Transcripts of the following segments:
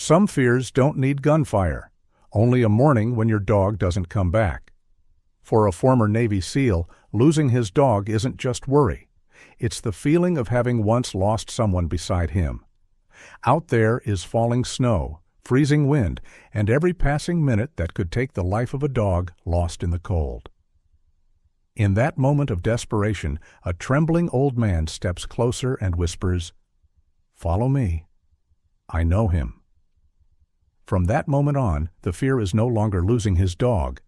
Some fears don't need gunfire, only a morning when your dog doesn't come back. For a former Navy SEAL, losing his dog isn't just worry. It's the feeling of having once lost someone beside him. Out there is falling snow, freezing wind, and every passing minute that could take the life of a dog lost in the cold. In that moment of desperation, a trembling old man steps closer and whispers, "Follow me. I know him." From that moment on, the fear is no longer losing his dog.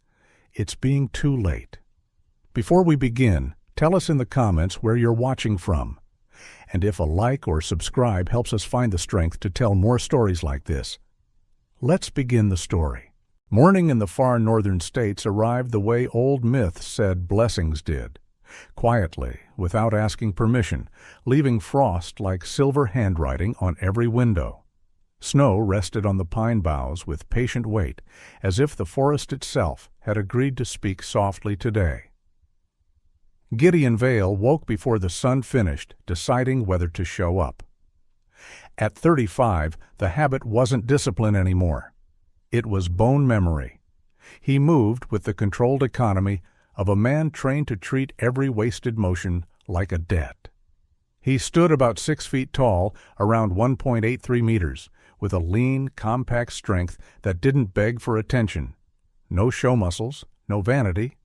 It's being too late. Before we begin, tell us in the comments where you're watching from. And if a like or subscribe helps us find the strength to tell more stories like this. Let's begin the story. Morning in the far northern states arrived the way old myth said blessings did. Quietly, without asking permission, leaving frost like silver handwriting on every window. Snow rested on the pine boughs with patient weight, as if the forest itself had agreed to speak softly today. Gideon Vale woke before the sun finished, deciding whether to show up. At 35, the habit wasn't discipline anymore. It was bone memory. He moved with the controlled economy of a man trained to treat every wasted motion like a debt. He stood about 6 feet tall, around 1.83 meters, with a lean, compact strength that didn't beg for attention. No show muscles, no vanity,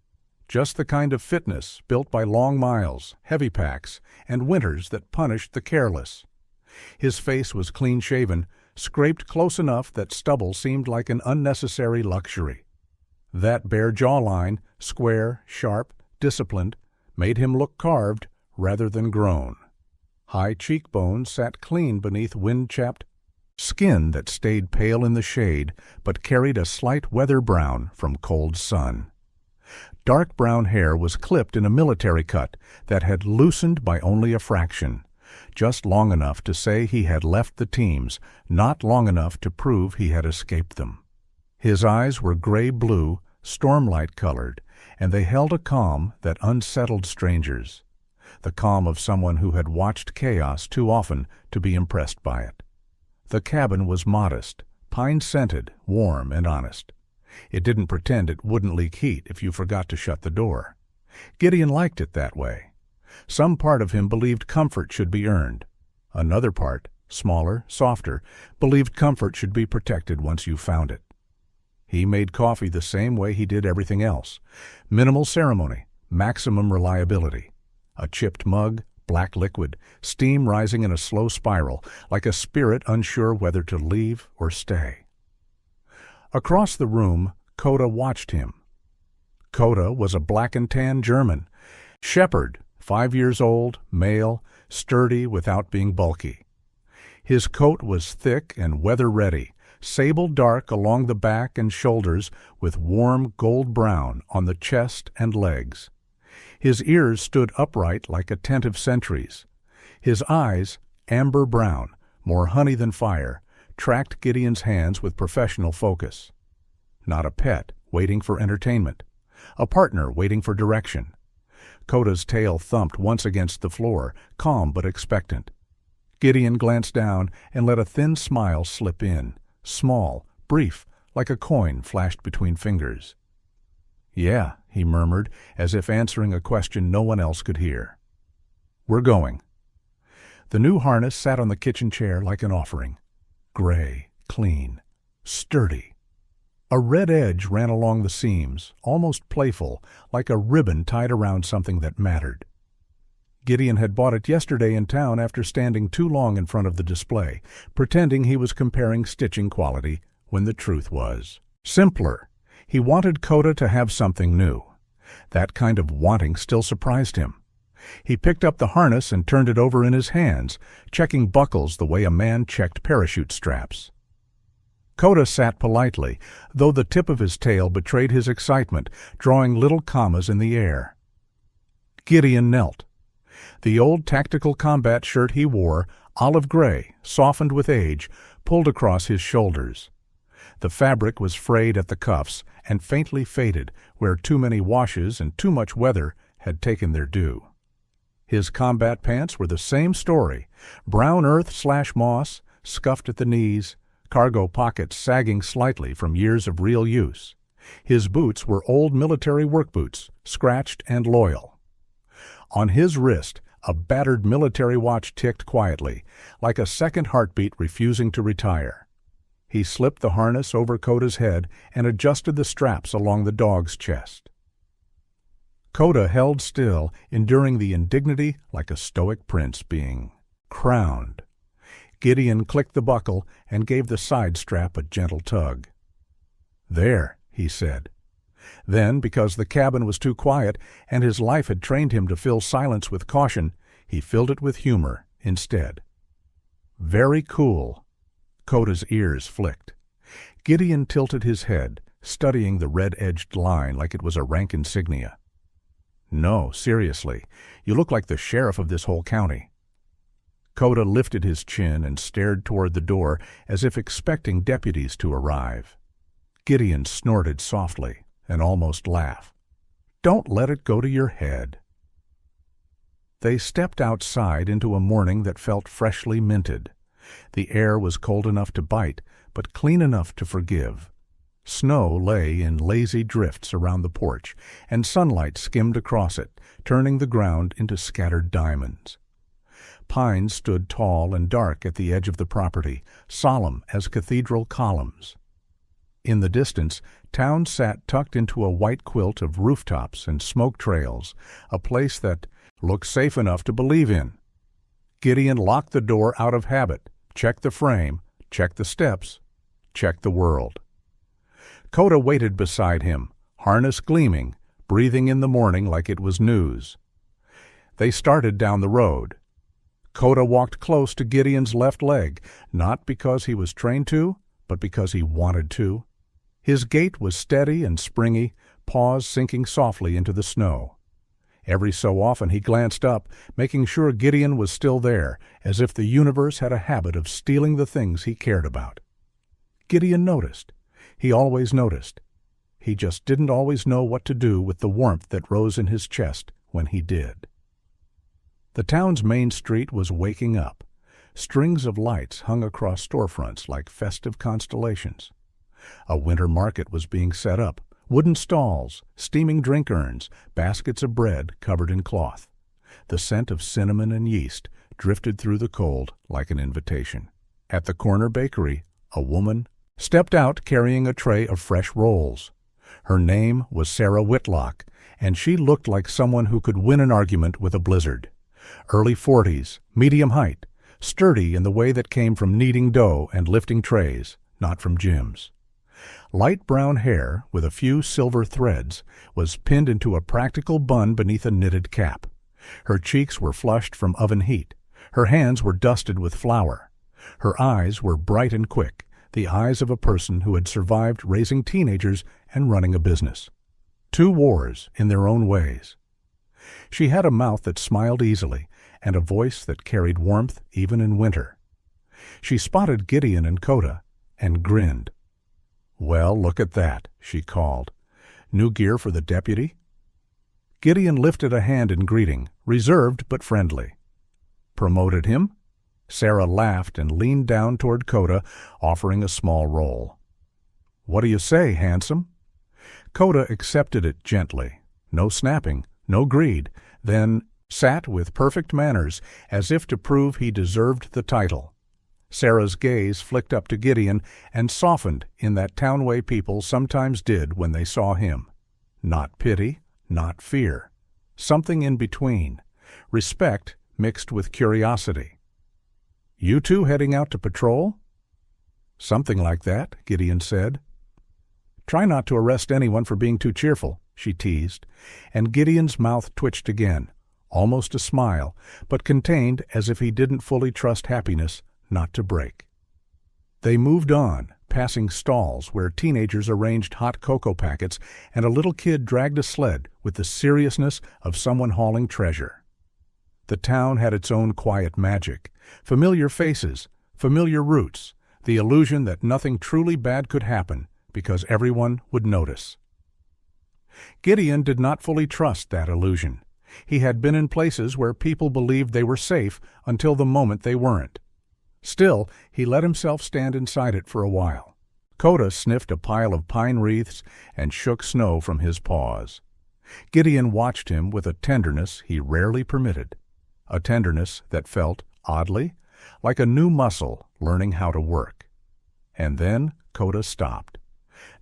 just the kind of fitness built by long miles, heavy packs, and winters that punished the careless. His face was clean-shaven, scraped close enough that stubble seemed like an unnecessary luxury. That bare jawline, square, sharp, disciplined, made him look carved rather than grown. High cheekbones sat clean beneath wind-chapped skin that stayed pale in the shade but carried a slight weather brown from cold sun. Dark brown hair was clipped in a military cut that had loosened by only a fraction, just long enough to say he had left the teams, not long enough to prove he had escaped them. His eyes were gray-blue, stormlight-colored, and they held a calm that unsettled strangers, the calm of someone who had watched chaos too often to be impressed by it. The cabin was modest, pine-scented, warm, and honest. It didn't pretend it wouldn't leak heat if you forgot to shut the door. Gideon liked it that way. Some part of him believed comfort should be earned. Another part, smaller, softer, believed comfort should be protected once you found it. He made coffee the same way he did everything else. Minimal ceremony, maximum reliability. A chipped mug, black liquid, steam rising in a slow spiral, like a spirit unsure whether to leave or stay. Across the room, Coda watched him. Coda was a black-and-tan German. Shepherd, 5 years old, male, sturdy without being bulky. His coat was thick and weather-ready, sable dark along the back and shoulders with warm gold-brown on the chest and legs. His ears stood upright like attentive sentries. His eyes, amber brown, more honey than fire, tracked Gideon's hands with professional focus. Not a pet waiting for entertainment. A partner waiting for direction. Coda's tail thumped once against the floor, calm but expectant. Gideon glanced down and let a thin smile slip in, small, brief, like a coin flashed between fingers. "Yeah," he murmured, as if answering a question no one else could hear. "We're going." The new harness sat on the kitchen chair like an offering. Gray, clean, sturdy. A red edge ran along the seams, almost playful, like a ribbon tied around something that mattered. Gideon had bought it yesterday in town after standing too long in front of the display, pretending he was comparing stitching quality, when the truth was simpler. He wanted Coda to have something new. That kind of wanting still surprised him. He picked up the harness and turned it over in his hands, checking buckles the way a man checked parachute straps. Coda sat politely, though the tip of his tail betrayed his excitement, drawing little commas in the air. Gideon knelt. The old tactical combat shirt he wore, olive gray, softened with age, pulled across his shoulders. The fabric was frayed at the cuffs and faintly faded where too many washes and too much weather had taken their due. His combat pants were the same story, brown earth/moss, scuffed at the knees, cargo pockets sagging slightly from years of real use. His boots were old military work boots, scratched and loyal. On his wrist, a battered military watch ticked quietly, like a second heartbeat refusing to retire. He slipped the harness over Koda's head and adjusted the straps along the dog's chest. Koda held still, enduring the indignity like a stoic prince being crowned. Gideon clicked the buckle and gave the side strap a gentle tug. "There," he said. Then, because the cabin was too quiet and his life had trained him to fill silence with caution, he filled it with humor instead. "Very cool." Koda's ears flicked. Gideon tilted his head, studying the red-edged line like it was a rank insignia. "No, seriously, you look like the sheriff of this whole county." Koda lifted his chin and stared toward the door as if expecting deputies to arrive. Gideon snorted softly and almost laughed. "Don't let it go to your head." They stepped outside into a morning that felt freshly minted. The air was cold enough to bite, but clean enough to forgive. Snow lay in lazy drifts around the porch, and sunlight skimmed across it, turning the ground into scattered diamonds. Pines stood tall and dark at the edge of the property, solemn as cathedral columns. In the distance, town sat tucked into a white quilt of rooftops and smoke trails, a place that looked safe enough to believe in. Gideon locked the door out of habit, checked the frame, checked the steps, checked the world. Koda waited beside him, harness gleaming, breathing in the morning like it was news. They started down the road. Koda walked close to Gideon's left leg, not because he was trained to, but because he wanted to. His gait was steady and springy, paws sinking softly into the snow. Every so often he glanced up, making sure Gideon was still there, as if the universe had a habit of stealing the things he cared about. Gideon noticed. He always noticed. He just didn't always know what to do with the warmth that rose in his chest when he did. The town's main street was waking up. Strings of lights hung across storefronts like festive constellations. A winter market was being set up, wooden stalls, steaming drink urns, baskets of bread covered in cloth. The scent of cinnamon and yeast drifted through the cold like an invitation. At the corner bakery, a woman stepped out carrying a tray of fresh rolls. Her name was Sarah Whitlock, and she looked like someone who could win an argument with a blizzard. Early 40s, medium height, sturdy in the way that came from kneading dough and lifting trays, not from gyms. Light brown hair, with a few silver threads, was pinned into a practical bun beneath a knitted cap. Her cheeks were flushed from oven heat. Her hands were dusted with flour. Her eyes were bright and quick, the eyes of a person who had survived raising teenagers and running a business. 2 wars in their own ways. She had a mouth that smiled easily and a voice that carried warmth even in winter. She spotted Gideon and Koda and grinned. "Well, look at that," she called. "New gear for the deputy?" Gideon lifted a hand in greeting, reserved but friendly. "Promoted him?" Sarah laughed and leaned down toward Koda, offering a small roll. "What do you say, handsome?" Koda accepted it gently. No snapping, no greed, then sat with perfect manners, as if to prove he deserved the title. Sarah's gaze flicked up to Gideon and softened in that town-way people sometimes did when they saw him. Not pity, not fear. Something in between. Respect mixed with curiosity. "You two heading out to patrol?" "Something like that," Gideon said. "Try not to arrest anyone for being too cheerful," she teased, and Gideon's mouth twitched again, almost a smile, but contained as if he didn't fully trust happiness not to break. They moved on, passing stalls where teenagers arranged hot cocoa packets and a little kid dragged a sled with the seriousness of someone hauling treasure. The town had its own quiet magic, familiar faces, familiar routes, the illusion that nothing truly bad could happen because everyone would notice. Gideon did not fully trust that illusion. He had been in places where people believed they were safe until the moment they weren't. Still, he let himself stand inside it for a while. Coda sniffed a pile of pine wreaths and shook snow from his paws. Gideon watched him with a tenderness he rarely permitted, a tenderness that felt, oddly, like a new muscle learning how to work. And then Coda stopped.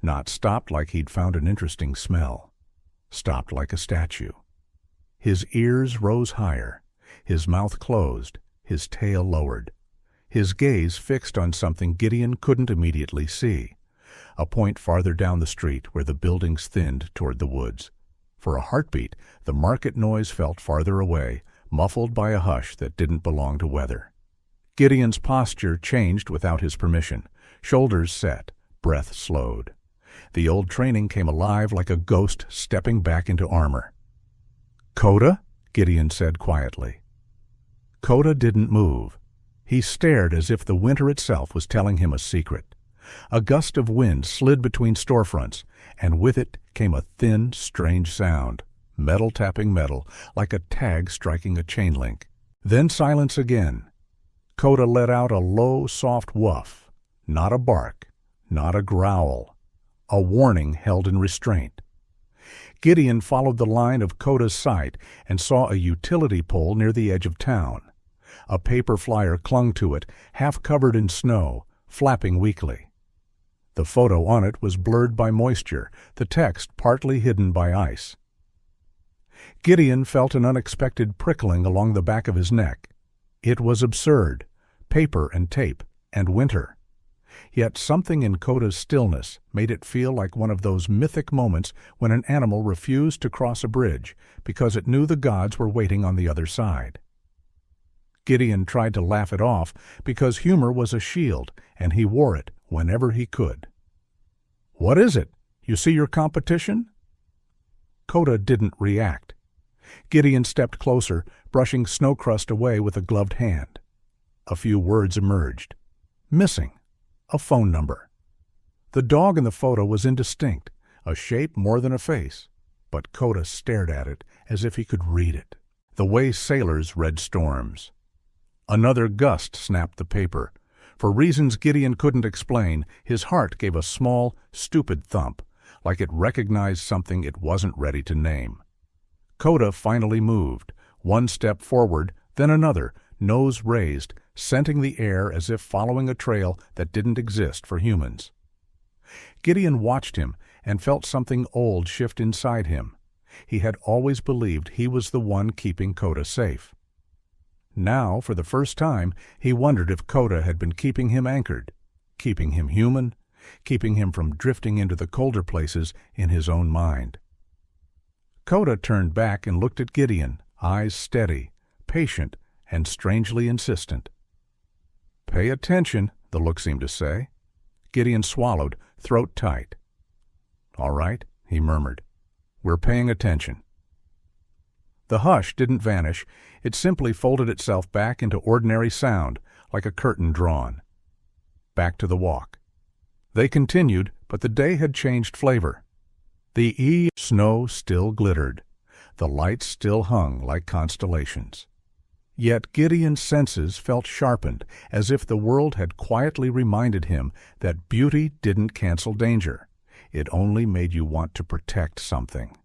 Not stopped like he'd found an interesting smell. Stopped like a statue. His ears rose higher, his mouth closed, his tail lowered. His gaze fixed on something Gideon couldn't immediately see, a point farther down the street where the buildings thinned toward the woods. For a heartbeat, the market noise felt farther away, muffled by a hush that didn't belong to weather. Gideon's posture changed without his permission. Shoulders set, breath slowed. The old training came alive like a ghost stepping back into armor. "Coda?" Gideon said quietly. Coda didn't move. He stared as if the winter itself was telling him a secret. A gust of wind slid between storefronts, and with it came a thin, strange sound, metal tapping metal, like a tag striking a chain link. Then silence again. Coda let out a low, soft woof. Not a bark, not a growl. A warning held in restraint. Gideon followed the line of Coda's sight and saw a utility pole near the edge of town. A paper flyer clung to it, half covered in snow, flapping weakly. The photo on it was blurred by moisture, the text partly hidden by ice. Gideon felt an unexpected prickling along the back of his neck. It was absurd. Paper and tape, and winter. Yet something in Coda's stillness made it feel like one of those mythic moments when an animal refused to cross a bridge because it knew the gods were waiting on the other side. Gideon tried to laugh it off because humor was a shield, and he wore it whenever he could. "What is it? You see your competition?" Coda didn't react. Gideon stepped closer, brushing snow crust away with a gloved hand. A few words emerged. Missing. A phone number. The dog in the photo was indistinct, a shape more than a face, but Coda stared at it as if he could read it, the way sailors read storms. Another gust snapped the paper. For reasons Gideon couldn't explain, his heart gave a small, stupid thump, like it recognized something it wasn't ready to name. Coda finally moved, one step forward, then another, nose raised, scenting the air as if following a trail that didn't exist for humans. Gideon watched him and felt something old shift inside him. He had always believed he was the one keeping Coda safe. Now, for the first time, he wondered if Coda had been keeping him anchored, keeping him human, keeping him from drifting into the colder places in his own mind. Coda turned back and looked at Gideon, eyes steady, patient, and strangely insistent. "Pay attention," the look seemed to say. Gideon swallowed, throat tight. "All right," he murmured. "We're paying attention." The hush didn't vanish. It simply folded itself back into ordinary sound, like a curtain drawn. Back to the walk. They continued, but the day had changed flavor. The snow still glittered. The lights still hung like constellations. Yet Gideon's senses felt sharpened, as if the world had quietly reminded him that beauty didn't cancel danger. It only made you want to protect something.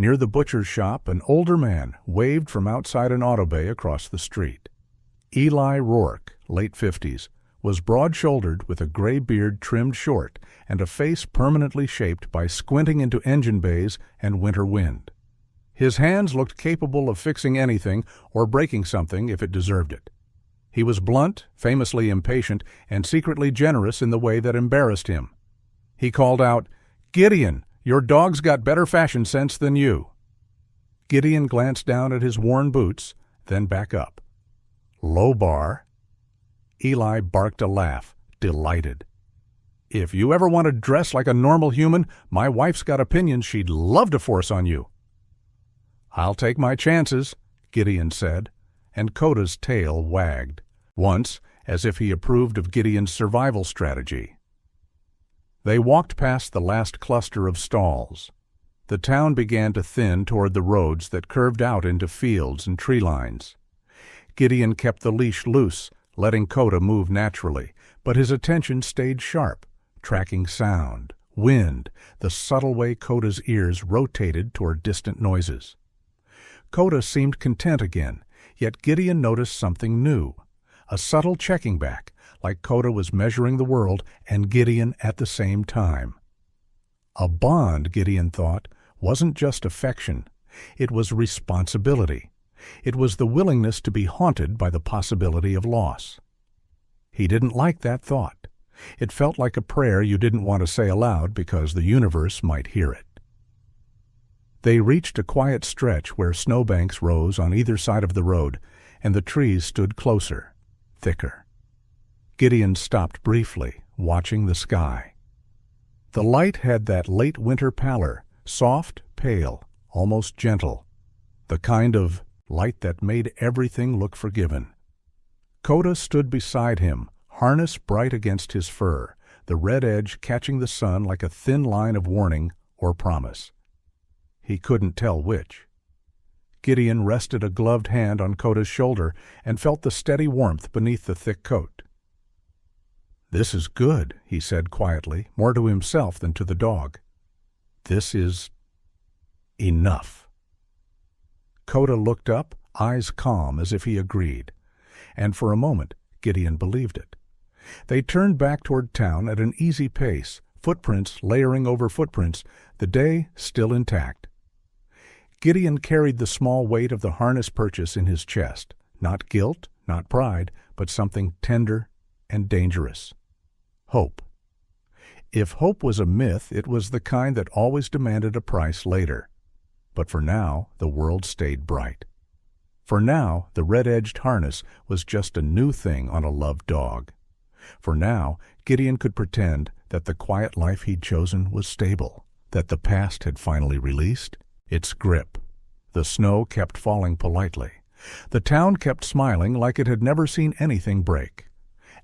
Near the butcher's shop, an older man waved from outside an auto bay across the street. Eli Rourke, late 50s, was broad-shouldered with a gray beard trimmed short and a face permanently shaped by squinting into engine bays and winter wind. His hands looked capable of fixing anything or breaking something if it deserved it. He was blunt, famously impatient, and secretly generous in the way that embarrassed him. He called out, "Gideon, your dog's got better fashion sense than you." Gideon glanced down at his worn boots, then back up. "Low bar." Eli barked a laugh, delighted. "If you ever want to dress like a normal human, my wife's got opinions she'd love to force on you." "I'll take my chances," Gideon said, and Coda's tail wagged, once as if he approved of Gideon's survival strategy. They walked past the last cluster of stalls. The town began to thin toward the roads that curved out into fields and tree lines. Gideon kept the leash loose, letting Kota move naturally, but his attention stayed sharp, tracking sound, wind, the subtle way Kota's ears rotated toward distant noises. Kota seemed content again, yet Gideon noticed something new, a subtle checking back, like Kota was measuring the world and Gideon at the same time. A bond, Gideon thought, wasn't just affection. It was responsibility. It was the willingness to be haunted by the possibility of loss. He didn't like that thought. It felt like a prayer you didn't want to say aloud because the universe might hear it. They reached a quiet stretch where snowbanks rose on either side of the road, and the trees stood closer, thicker. Gideon stopped briefly, watching the sky. The light had that late winter pallor, soft, pale, almost gentle, the kind of light that made everything look forgiven. Kota stood beside him, harness bright against his fur, the red edge catching the sun like a thin line of warning or promise. He couldn't tell which. Gideon rested a gloved hand on Kota's shoulder and felt the steady warmth beneath the thick coat. "This is good," he said quietly, more to himself than to the dog. "This is enough." Kota looked up, eyes calm as if he agreed, and for a moment Gideon believed it. They turned back toward town at an easy pace, footprints layering over footprints, the day still intact. Gideon carried the small weight of the harness purchase in his chest, not guilt, not pride, but something tender and dangerous. Hope. If hope was a myth, it was the kind that always demanded a price later. But for now, the world stayed bright. For now, the red-edged harness was just a new thing on a loved dog. For now, Gideon could pretend that the quiet life he'd chosen was stable, that the past had finally released its grip. The snow kept falling politely. The town kept smiling like it had never seen anything break.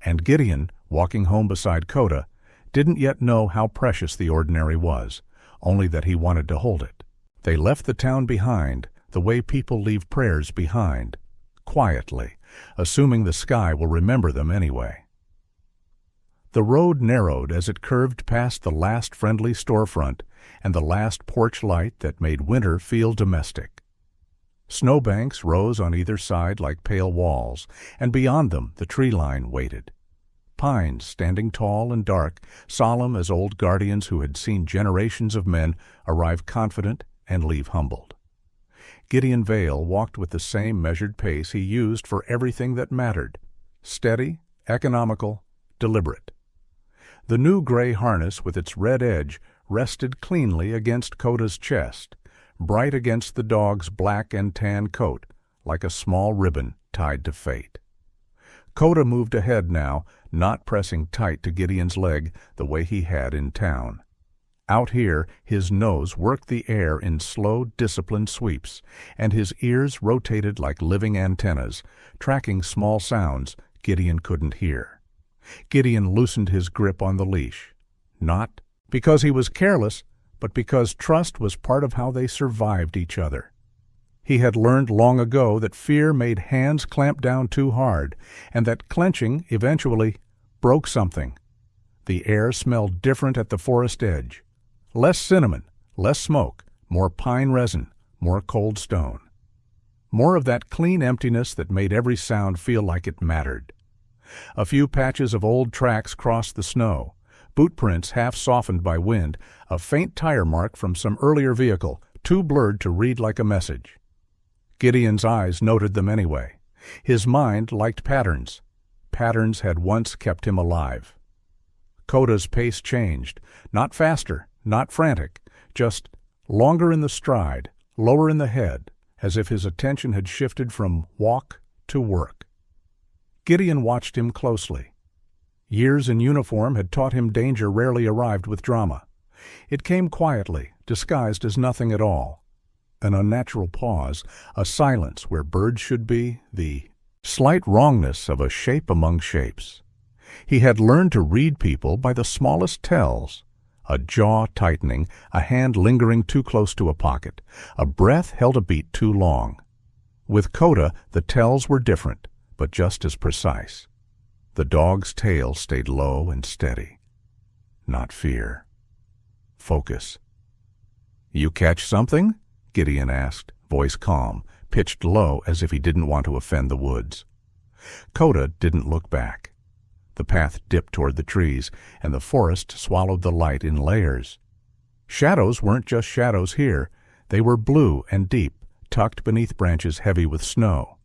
And Gideon, walking home beside Kota, didn't yet know how precious the ordinary was, only that he wanted to hold it. They left the town behind, the way people leave prayers behind, quietly, assuming the sky will remember them anyway. The road narrowed as it curved past the last friendly storefront and the last porch light that made winter feel domestic. Snowbanks rose on either side like pale walls, and beyond them the tree line waited. Pines standing tall and dark, solemn as old guardians who had seen generations of men arrive confident and leave humbled. Gideon Vale walked with the same measured pace he used for everything that mattered, steady, economical, deliberate. The new gray harness with its red edge rested cleanly against Kota's chest, bright against the dog's black and tan coat, like a small ribbon tied to fate. Kota moved ahead now, not pressing tight to Gideon's leg the way he had in town. Out here, his nose worked the air in slow, disciplined sweeps, and his ears rotated like living antennas, tracking small sounds Gideon couldn't hear. Gideon loosened his grip on the leash, not because he was careless, but because trust was part of how they survived each other. He had learned long ago that fear made hands clamp down too hard, and that clenching eventually broke something. The air smelled different at the forest edge. Less cinnamon, less smoke, more pine resin, more cold stone. More of that clean emptiness that made every sound feel like it mattered. A few patches of old tracks crossed the snow, boot prints half softened by wind, a faint tire mark from some earlier vehicle, too blurred to read like a message. Gideon's eyes noted them anyway. His mind liked patterns. Patterns had once kept him alive. Kota's pace changed, not faster, not frantic, just longer in the stride, lower in the head, as if his attention had shifted from walk to work. Gideon watched him closely. Years in uniform had taught him danger rarely arrived with drama. It came quietly, disguised as nothing at all. An unnatural pause, a silence where birds should be, the slight wrongness of a shape among shapes. He had learned to read people by the smallest tells. A jaw tightening, a hand lingering too close to a pocket, a breath held a beat too long. With Kota, the tells were different, but just as precise. The dog's tail stayed low and steady. Not fear. Focus. "You catch something?" Gideon asked, voice calm, pitched low as if he didn't want to offend the woods. Coda didn't look back. The path dipped toward the trees, and the forest swallowed the light in layers. Shadows weren't just shadows here. They were blue and deep, tucked beneath branches heavy with snow.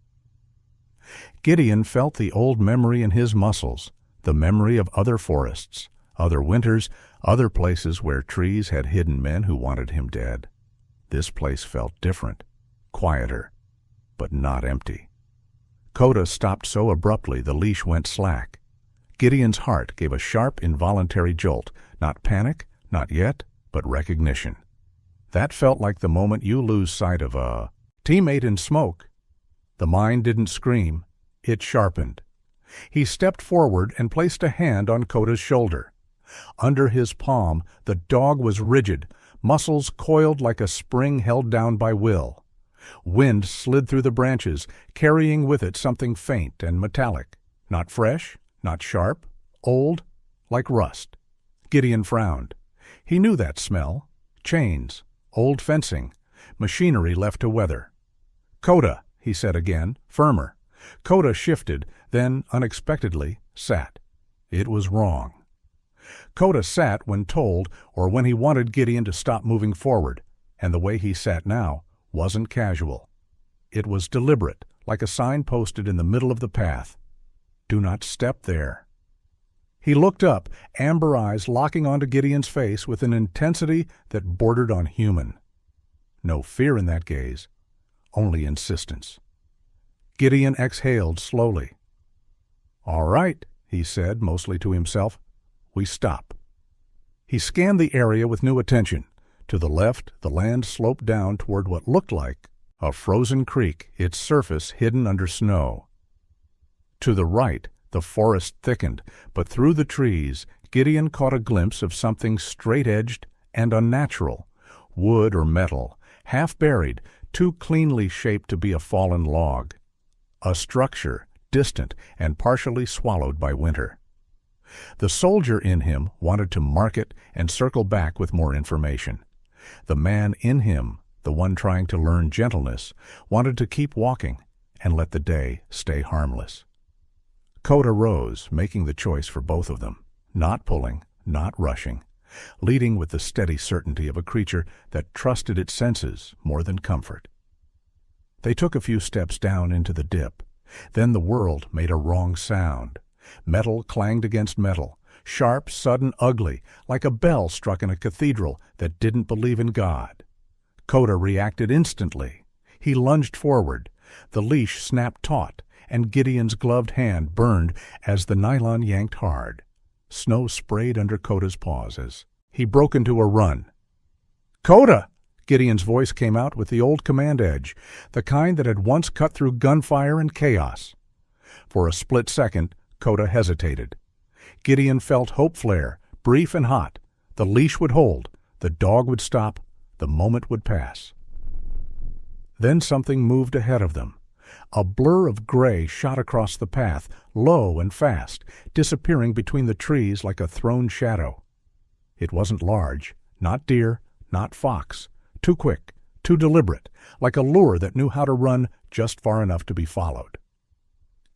Gideon felt the old memory in his muscles, the memory of other forests, other winters, other places where trees had hidden men who wanted him dead. This place felt different, quieter, but not empty. Coda stopped so abruptly the leash went slack. Gideon's heart gave a sharp, involuntary jolt, not panic, not yet, but recognition. That felt like the moment you lose sight of a teammate in smoke. The mind didn't scream, it sharpened. He stepped forward and placed a hand on Coda's shoulder. Under his palm, the dog was rigid, muscles coiled like a spring held down by will. Wind slid through the branches, carrying with it something faint and metallic, not fresh, not sharp, old, like rust. Gideon frowned. He knew that smell. Chains, old fencing, machinery left to weather. "Coda," he said again, firmer. Coda shifted, then, unexpectedly, sat. It was wrong. Coda sat when told or when he wanted Gideon to stop moving forward, and the way he sat now wasn't casual. It was deliberate, like a sign posted in the middle of the path. "Do not step there." He looked up, amber eyes locking onto Gideon's face with an intensity that bordered on human. No fear in that gaze, only insistence. Gideon exhaled slowly. "All right," he said, mostly to himself. "We stop." He scanned the area with new attention. To the left, the land sloped down toward what looked like a frozen creek, its surface hidden under snow. To the right, the forest thickened, but through the trees, Gideon caught a glimpse of something straight-edged and unnatural, wood or metal, half-buried, too cleanly shaped to be a fallen log. A structure, distant and partially swallowed by winter. The soldier in him wanted to mark it and circle back with more information. The man in him, the one trying to learn gentleness, wanted to keep walking and let the day stay harmless. Coda rose, making the choice for both of them, not pulling, not rushing, leading with the steady certainty of a creature that trusted its senses more than comfort. They took a few steps down into the dip. Then the world made a wrong sound. Metal clanged against metal, sharp, sudden, ugly, like a bell struck in a cathedral that didn't believe in God. Coda reacted instantly. He lunged forward. The leash snapped taut, and Gideon's gloved hand burned as the nylon yanked hard. Snow sprayed under Coda's paws as he broke into a run. "Coda!" Gideon's voice came out with the old command edge, the kind that had once cut through gunfire and chaos. For a split second, Coda hesitated. Gideon felt hope flare, brief and hot. The leash would hold, the dog would stop, the moment would pass. Then something moved ahead of them. A blur of gray shot across the path, low and fast, disappearing between the trees like a thrown shadow. It wasn't large, not deer, not fox. Too quick, too deliberate, like a lure that knew how to run just far enough to be followed.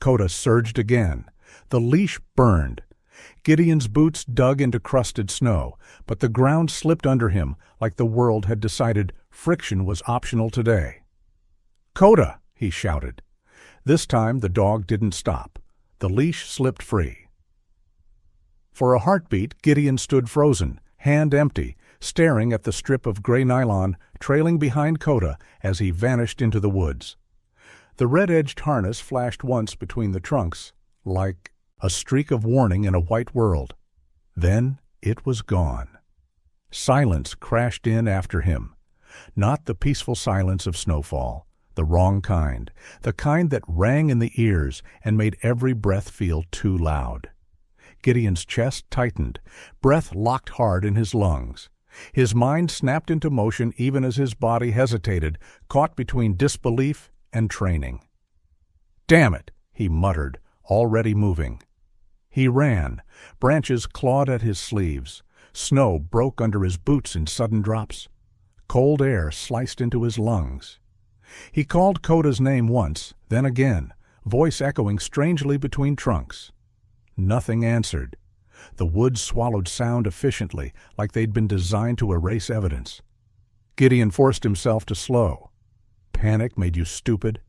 Coda surged again. The leash burned. Gideon's boots dug into crusted snow, but the ground slipped under him like the world had decided friction was optional today. "Coda!" he shouted. This time the dog didn't stop. The leash slipped free. For a heartbeat, Gideon stood frozen, hand empty, staring at the strip of gray nylon trailing behind Coda as he vanished into the woods. The red-edged harness flashed once between the trunks, like a streak of warning in a white world. Then it was gone. Silence crashed in after him. Not the peaceful silence of snowfall, the wrong kind, the kind that rang in the ears and made every breath feel too loud. Gideon's chest tightened, breath locked hard in his lungs. His mind snapped into motion even as his body hesitated, caught between disbelief and training. "Damn it!" he muttered, already moving. He ran. Branches clawed at his sleeves. Snow broke under his boots in sudden drops. Cold air sliced into his lungs. He called Koda's name once, then again, voice echoing strangely between trunks. Nothing answered. The woods swallowed sound efficiently, like they'd been designed to erase evidence. Gideon forced himself to slow. Panic made you stupid.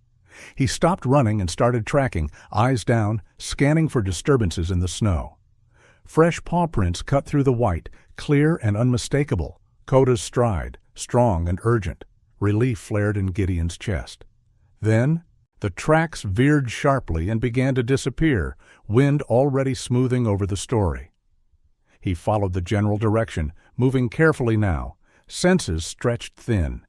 He stopped running and started tracking, eyes down, scanning for disturbances in the snow. Fresh paw prints cut through the white, clear and unmistakable. Koda's stride, strong and urgent. Relief flared in Gideon's chest. Then, the tracks veered sharply and began to disappear, wind already smoothing over the story. He followed the general direction, moving carefully now, senses stretched thin.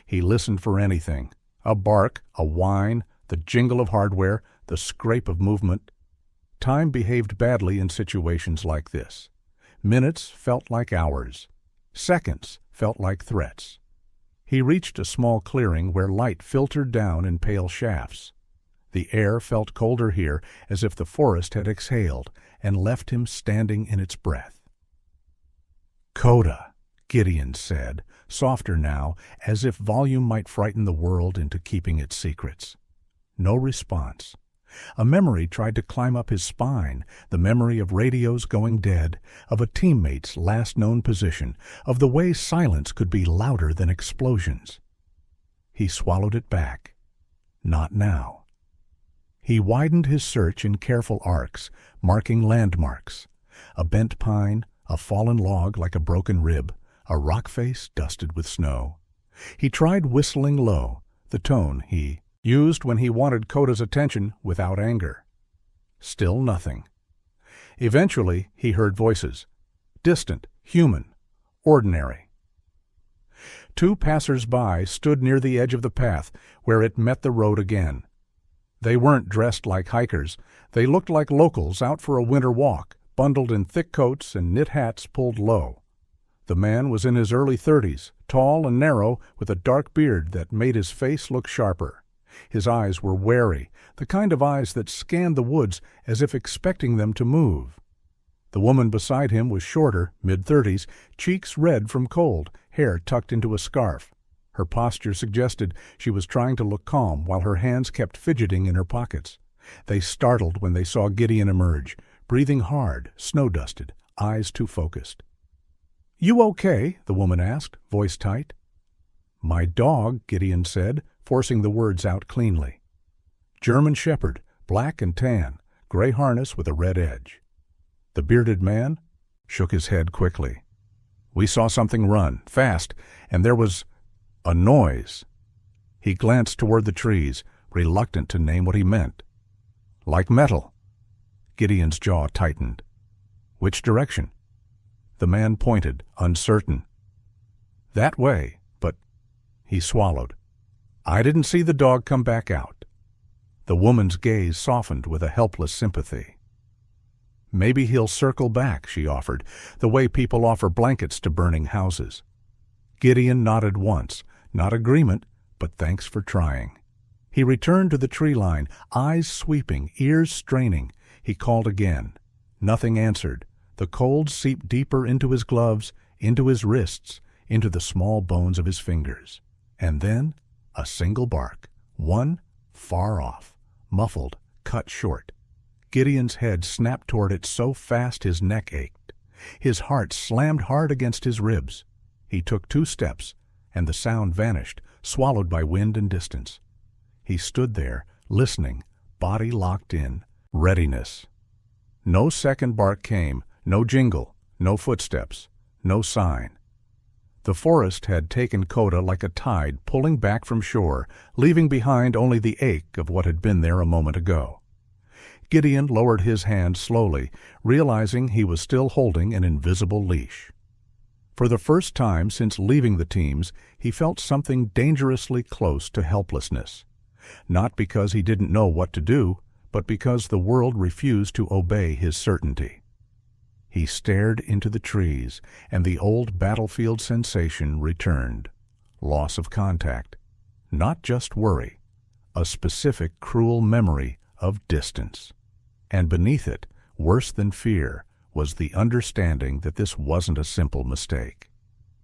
He listened for anything, a bark, a whine, the jingle of hardware, the scrape of movement. Time behaved badly in situations like this. Minutes felt like hours. Seconds felt like threats. He reached a small clearing where light filtered down in pale shafts. The air felt colder here, as if the forest had exhaled and left him standing in its breath. "Koda," Gideon said, softer now, as if volume might frighten the world into keeping its secrets. No response. A memory tried to climb up his spine, the memory of radios going dead, of a teammate's last known position, of the way silence could be louder than explosions. He swallowed it back. Not now. He widened his search in careful arcs, marking landmarks. A bent pine, a fallen log like a broken rib, a rock face dusted with snow. He tried whistling low, the tone he used when he wanted Koda's attention without anger. Still nothing. Eventually he heard voices. Distant, human, ordinary. Two passers-by stood near the edge of the path where it met the road again. They weren't dressed like hikers. They looked like locals out for a winter walk, bundled in thick coats and knit hats pulled low. The man was in his early 30s, tall and narrow, with a dark beard that made his face look sharper. His eyes were wary, the kind of eyes that scanned the woods as if expecting them to move. The woman beside him was shorter, mid-30s, cheeks red from cold, hair tucked into a scarf. Her posture suggested she was trying to look calm while her hands kept fidgeting in her pockets. They startled when they saw Gideon emerge, breathing hard, snow-dusted, eyes too focused. "You okay?" the woman asked, voice tight. "My dog," Gideon said, forcing the words out cleanly. German shepherd, black and tan, gray harness with a red edge. The bearded man shook his head quickly. "We saw something run, fast, and there was a noise." He glanced toward the trees, reluctant to name what he meant. "Like metal." Gideon's jaw tightened. "Which direction?" The man pointed, uncertain. "That way, but—" He swallowed. "I didn't see the dog come back out." The woman's gaze softened with a helpless sympathy. "Maybe he'll circle back," she offered, the way people offer blankets to burning houses. Gideon nodded once, not agreement, but thanks for trying. He returned to the tree line, eyes sweeping, ears straining. He called again. Nothing answered. The cold seeped deeper into his gloves, into his wrists, into the small bones of his fingers. And then a single bark, one far off, muffled, cut short. Gideon's head snapped toward it so fast his neck ached. His heart slammed hard against his ribs. He took 2 steps, and the sound vanished, swallowed by wind and distance. He stood there, listening, body locked in, readiness. No second bark came, no jingle, no footsteps, no sign. The forest had taken Koda like a tide pulling back from shore, leaving behind only the ache of what had been there a moment ago. Gideon lowered his hand slowly, realizing he was still holding an invisible leash. For the first time since leaving the teams, he felt something dangerously close to helplessness. Not because he didn't know what to do, but because the world refused to obey his certainty. He stared into the trees, and the old battlefield sensation returned. Loss of contact. Not just worry. A specific cruel memory of distance. And beneath it, Worse than fear was the understanding that this wasn't a simple mistake.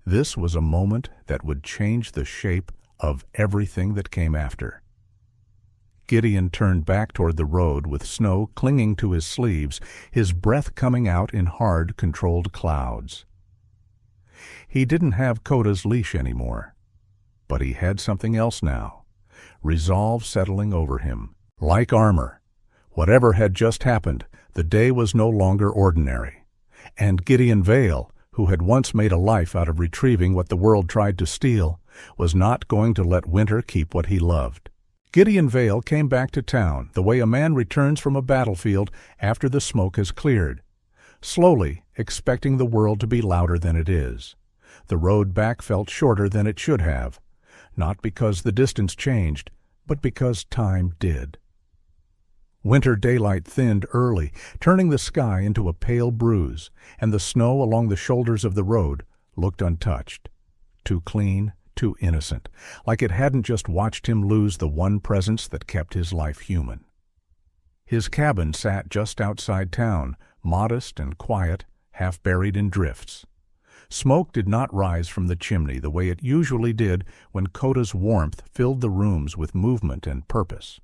This was a moment that would change the shape of everything that came after. Gideon turned back toward the road with snow clinging to his sleeves, his breath coming out in hard, controlled clouds. He didn't have Koda's leash anymore, but he had something else now, resolve settling over him. Like armor, whatever had just happened, the day was no longer ordinary. And Gideon Vale, who had once made a life out of retrieving what the world tried to steal, was not going to let Winter keep what he loved. Gideon Vale came back to town the way a man returns from a battlefield after the smoke has cleared, slowly expecting the world to be louder than it is. The road back felt shorter than it should have, not because the distance changed, but because time did. Winter daylight thinned early, turning the sky into a pale bruise, and the snow along the shoulders of the road looked untouched, too clean, too innocent, like it hadn't just watched him lose the one presence that kept his life human. His cabin sat just outside town, modest and quiet, half buried in drifts. Smoke did not rise from the chimney the way it usually did when Koda's warmth filled the rooms with movement and purpose.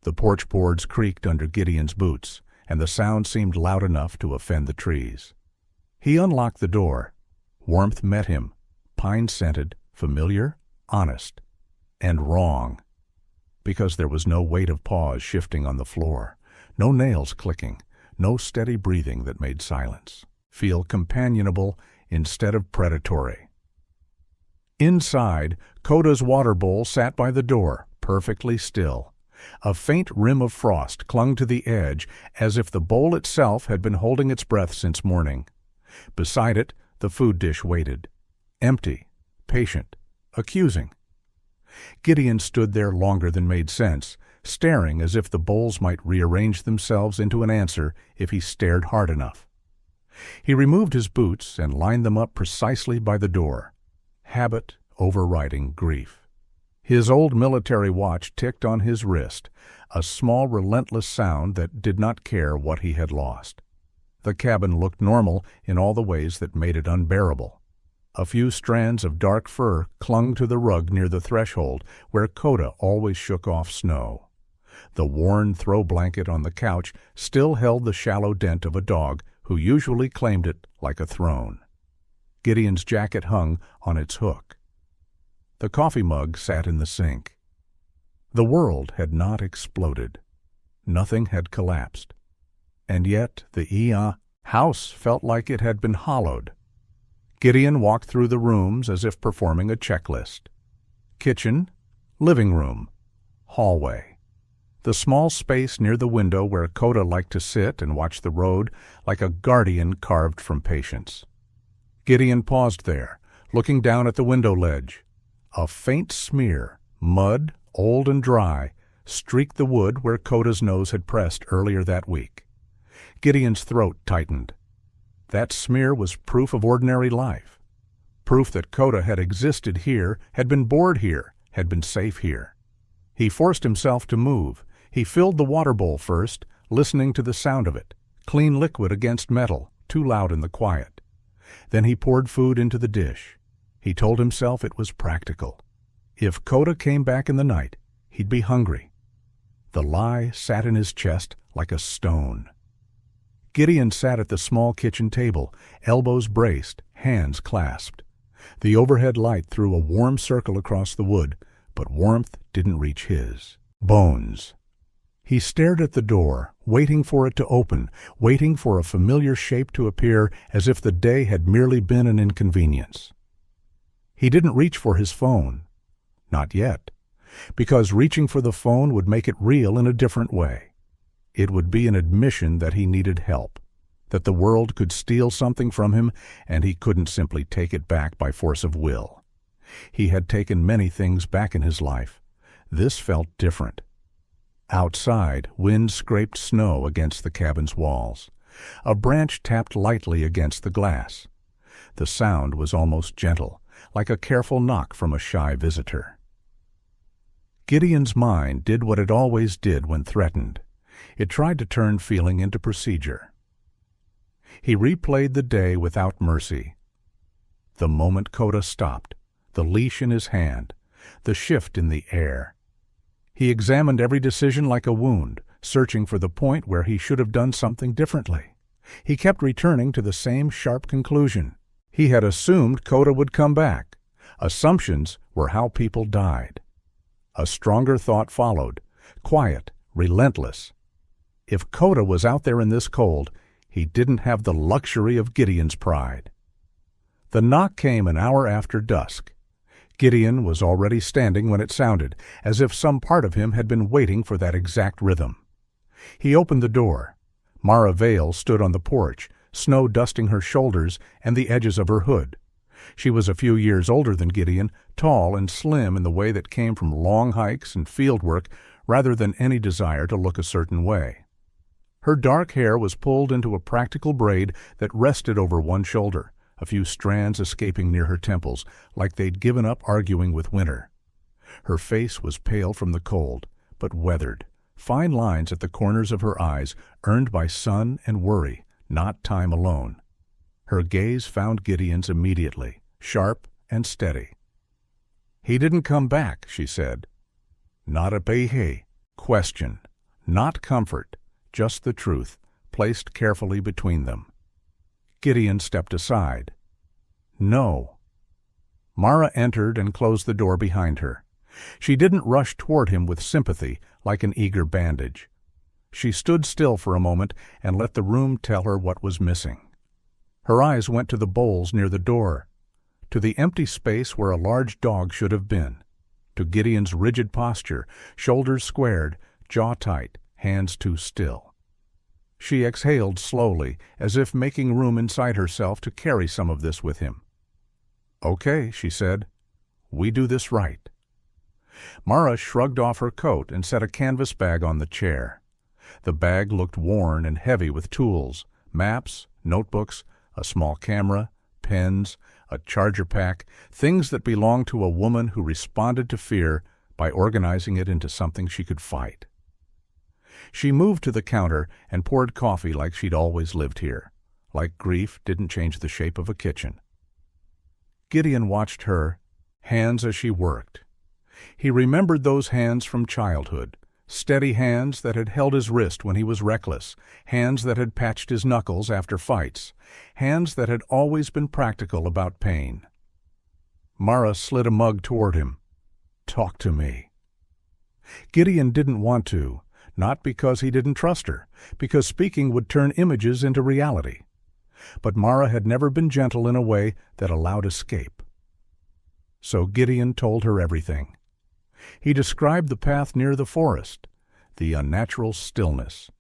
The porch boards creaked under Gideon's boots, and the sound seemed loud enough to offend the trees. He unlocked the door. Warmth met him, pine-scented, familiar, honest, and wrong, because there was no weight of paws shifting on the floor, no nails clicking, no steady breathing that made silence feel companionable instead of predatory. Inside, Koda's water bowl sat by the door, perfectly still. A faint rim of frost clung to the edge, as if the bowl itself had been holding its breath since morning. Beside it, the food dish waited, empty, patient, accusing. Gideon stood there longer than made sense, staring as if the bowls might rearrange themselves into an answer if he stared hard enough. He removed his boots and lined them up precisely by the door, habit overriding grief. His old military watch ticked on his wrist, a small relentless sound that did not care what he had lost. The cabin looked normal in all the ways that made it unbearable. A few strands of dark fur clung to the rug near the threshold, where Koda always shook off snow. The worn throw blanket on the couch still held the shallow dent of a dog who usually claimed it like a throne. Gideon's jacket hung on its hook. The coffee mug sat in the sink. The world had not exploded. Nothing had collapsed. And yet the house felt like it had been hollowed. Gideon walked through the rooms as if performing a checklist. Kitchen, living room, hallway. The small space near the window where Koda liked to sit and watch the road like a guardian carved from patience. Gideon paused there, looking down at the window ledge. A faint smear, mud, old and dry, streaked the wood where Koda's nose had pressed earlier that week. Gideon's throat tightened. That smear was proof of ordinary life. Proof that Koda had existed here, had been bored here, had been safe here. He forced himself to move. He filled the water bowl first, listening to the sound of it, clean liquid against metal, too loud in the quiet. Then he poured food into the dish. He told himself it was practical. If Koda came back in the night, he'd be hungry. The lie sat in his chest like a stone. Gideon sat at the small kitchen table, elbows braced, hands clasped. The overhead light threw a warm circle across the wood, but warmth didn't reach his bones. He stared at the door, waiting for it to open, waiting for a familiar shape to appear as if the day had merely been an inconvenience. He didn't reach for his phone. Not yet. Because reaching for the phone would make it real in a different way. It would be an admission that he needed help, that the world could steal something from him and he couldn't simply take it back by force of will. He had taken many things back in his life. This felt different. Outside, wind scraped snow against the cabin's walls. A branch tapped lightly against the glass. The sound was almost gentle, like a careful knock from a shy visitor. Gideon's mind did what it always did when threatened. It tried to turn feeling into procedure. He replayed the day without mercy. The moment Kota stopped, the leash in his hand, the shift in the air. He examined every decision like a wound, searching for the point where he should have done something differently. He kept returning to the same sharp conclusion. He had assumed Kota would come back. Assumptions were how people died. A stronger thought followed, quiet, relentless. If Kota was out there in this cold, he didn't have the luxury of Gideon's pride. The knock came an hour after dusk. Gideon was already standing when it sounded, as if some part of him had been waiting for that exact rhythm. He opened the door. Mara Vale stood on the porch, snow dusting her shoulders and the edges of her hood. She was a few years older than Gideon, tall and slim in the way that came from long hikes and field work rather than any desire to look a certain way. Her dark hair was pulled into a practical braid that rested over one shoulder, a few strands escaping near her temples, like they'd given up arguing with winter. Her face was pale from the cold, but weathered, fine lines at the corners of her eyes earned by sun and worry, not time alone. Her gaze found Gideon's immediately, sharp and steady. "He didn't come back," she said. Not a pehe, question, not comfort, just the truth, placed carefully between them. Gideon stepped aside. "No." Mara entered and closed the door behind her. She didn't rush toward him with sympathy like an eager bandage. She stood still for a moment and let the room tell her what was missing. Her eyes went to the bowls near the door, to the empty space where a large dog should have been, to Gideon's rigid posture, shoulders squared, jaw tight, hands too still. She exhaled slowly, as if making room inside herself to carry some of this with him. "Okay," she said. "We do this right." Mara shrugged off her coat and set a canvas bag on the chair. The bag looked worn and heavy with tools, maps, notebooks, a small camera, pens, a charger pack, things that belonged to a woman who responded to fear by organizing it into something she could fight. She moved to the counter and poured coffee like she'd always lived here, like grief didn't change the shape of a kitchen. Gideon watched her, hands as she worked. He remembered those hands from childhood, steady hands that had held his wrist when he was reckless, hands that had patched his knuckles after fights, hands that had always been practical about pain. Mara slid a mug toward him. "Talk to me." Gideon didn't want to, not because he didn't trust her, because speaking would turn images into reality. But Mara had never been gentle in a way that allowed escape. So Gideon told her everything. He described the path near the forest, the unnatural stillness,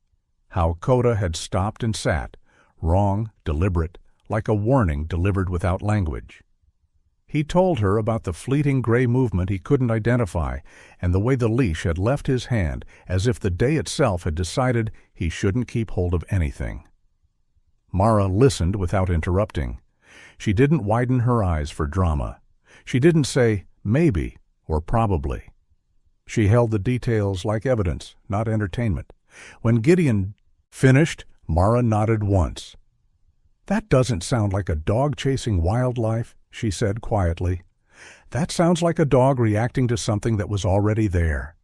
how Kota had stopped and sat, wrong, deliberate, like a warning delivered without language. He told her about the fleeting gray movement he couldn't identify and the way the leash had left his hand as if the day itself had decided he shouldn't keep hold of anything. Mara listened without interrupting. She didn't widen her eyes for drama. She didn't say, maybe, or probably. She held the details like evidence, not entertainment. When Gideon finished, Mara nodded once. "That doesn't sound like a dog chasing wildlife," she said quietly. "That sounds like a dog reacting to something that was already there."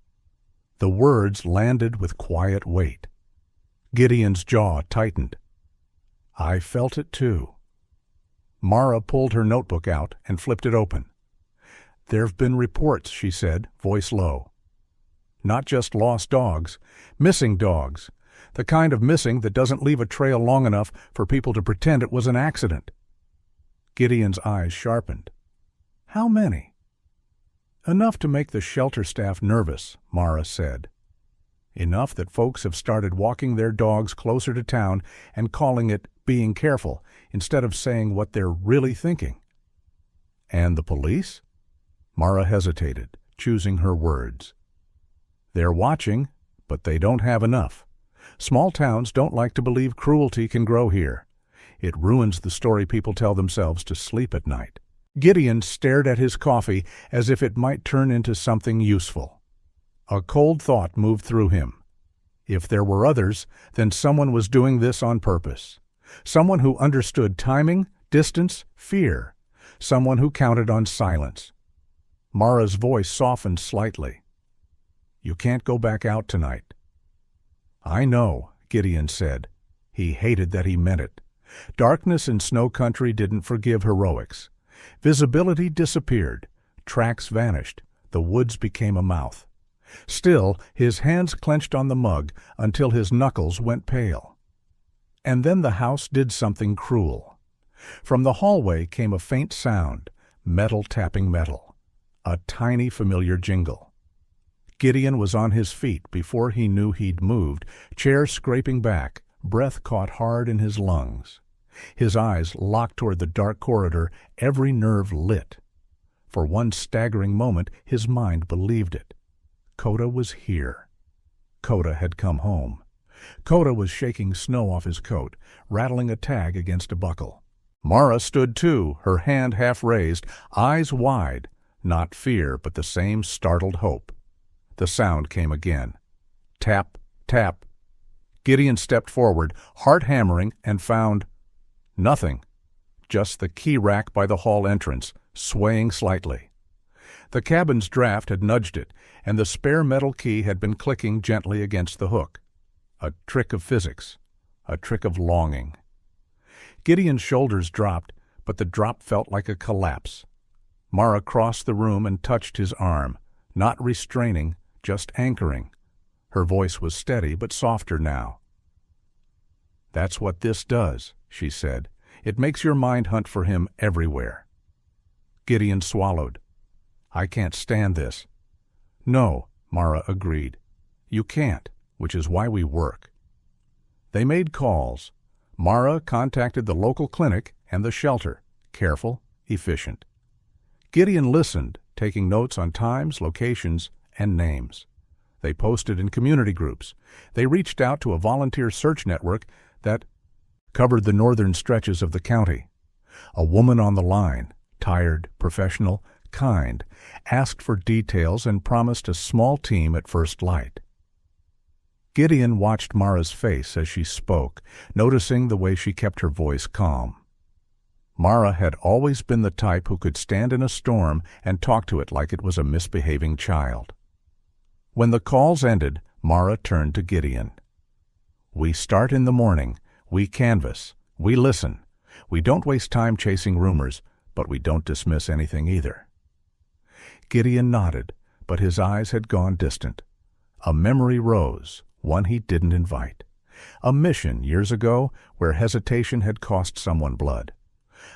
The words landed with quiet weight. Gideon's jaw tightened. "I felt it too." Mara pulled her notebook out and flipped it open. "There've been reports," she said, voice low. "Not just lost dogs, missing dogs, the kind of missing that doesn't leave a trail long enough for people to pretend it was an accident." Gideon's eyes sharpened. "How many?" "Enough to make the shelter staff nervous," Mara said. "Enough that folks have started walking their dogs closer to town and calling it being careful instead of saying what they're really thinking." "And the police?" Mara hesitated, choosing her words. "They're watching, but they don't have enough. Small towns don't like to believe cruelty can grow here. It ruins the story people tell themselves to sleep at night." Gideon stared at his coffee as if it might turn into something useful. A cold thought moved through him. If there were others, then someone was doing this on purpose. Someone who understood timing, distance, fear. Someone who counted on silence. Mara's voice softened slightly. "You can't go back out tonight." "I know," Gideon said. He hated that he meant it. Darkness in Snow Country didn't forgive heroics. Visibility disappeared. Tracks vanished. The woods became a mouth. Still, his hands clenched on the mug until his knuckles went pale. And then the house did something cruel. From the hallway came a faint sound, metal tapping metal. A tiny familiar jingle. Gideon was on his feet before he knew he'd moved, chair scraping back, breath caught hard in his lungs. His eyes locked toward the dark corridor, every nerve lit. For one staggering moment, his mind believed it. Coda was here. Coda had come home. Coda was shaking snow off his coat, rattling a tag against a buckle. Mara stood too, her hand half raised, eyes wide, not fear but the same startled hope. The sound came again. Tap, tap. Gideon stepped forward, heart hammering, and found nothing. Just the key rack by the hall entrance, swaying slightly. The cabin's draft had nudged it, and the spare metal key had been clicking gently against the hook. A trick of physics. A trick of longing. Gideon's shoulders dropped, but the drop felt like a collapse. Mara crossed the room and touched his arm, not restraining, just anchoring. Her voice was steady but softer now. "That's what this does," she said. "It makes your mind hunt for him everywhere." Gideon swallowed. "I can't stand this." "No," Mara agreed. "You can't, which is why we work." They made calls. Mara contacted the local clinic and the shelter, careful, efficient. Gideon listened, taking notes on times, locations, and names. They posted in community groups. They reached out to a volunteer search network that covered the northern stretches of the county. A woman on the line, tired, professional, kind, asked for details and promised a small team at first light. Gideon watched Mara's face as she spoke, noticing the way she kept her voice calm. Mara had always been the type who could stand in a storm and talk to it like it was a misbehaving child. When the calls ended, Mara turned to Gideon. "We start in the morning. We canvass. We listen. We don't waste time chasing rumors, but we don't dismiss anything either." Gideon nodded, but his eyes had gone distant. A memory rose, one he didn't invite. A mission years ago where hesitation had cost someone blood.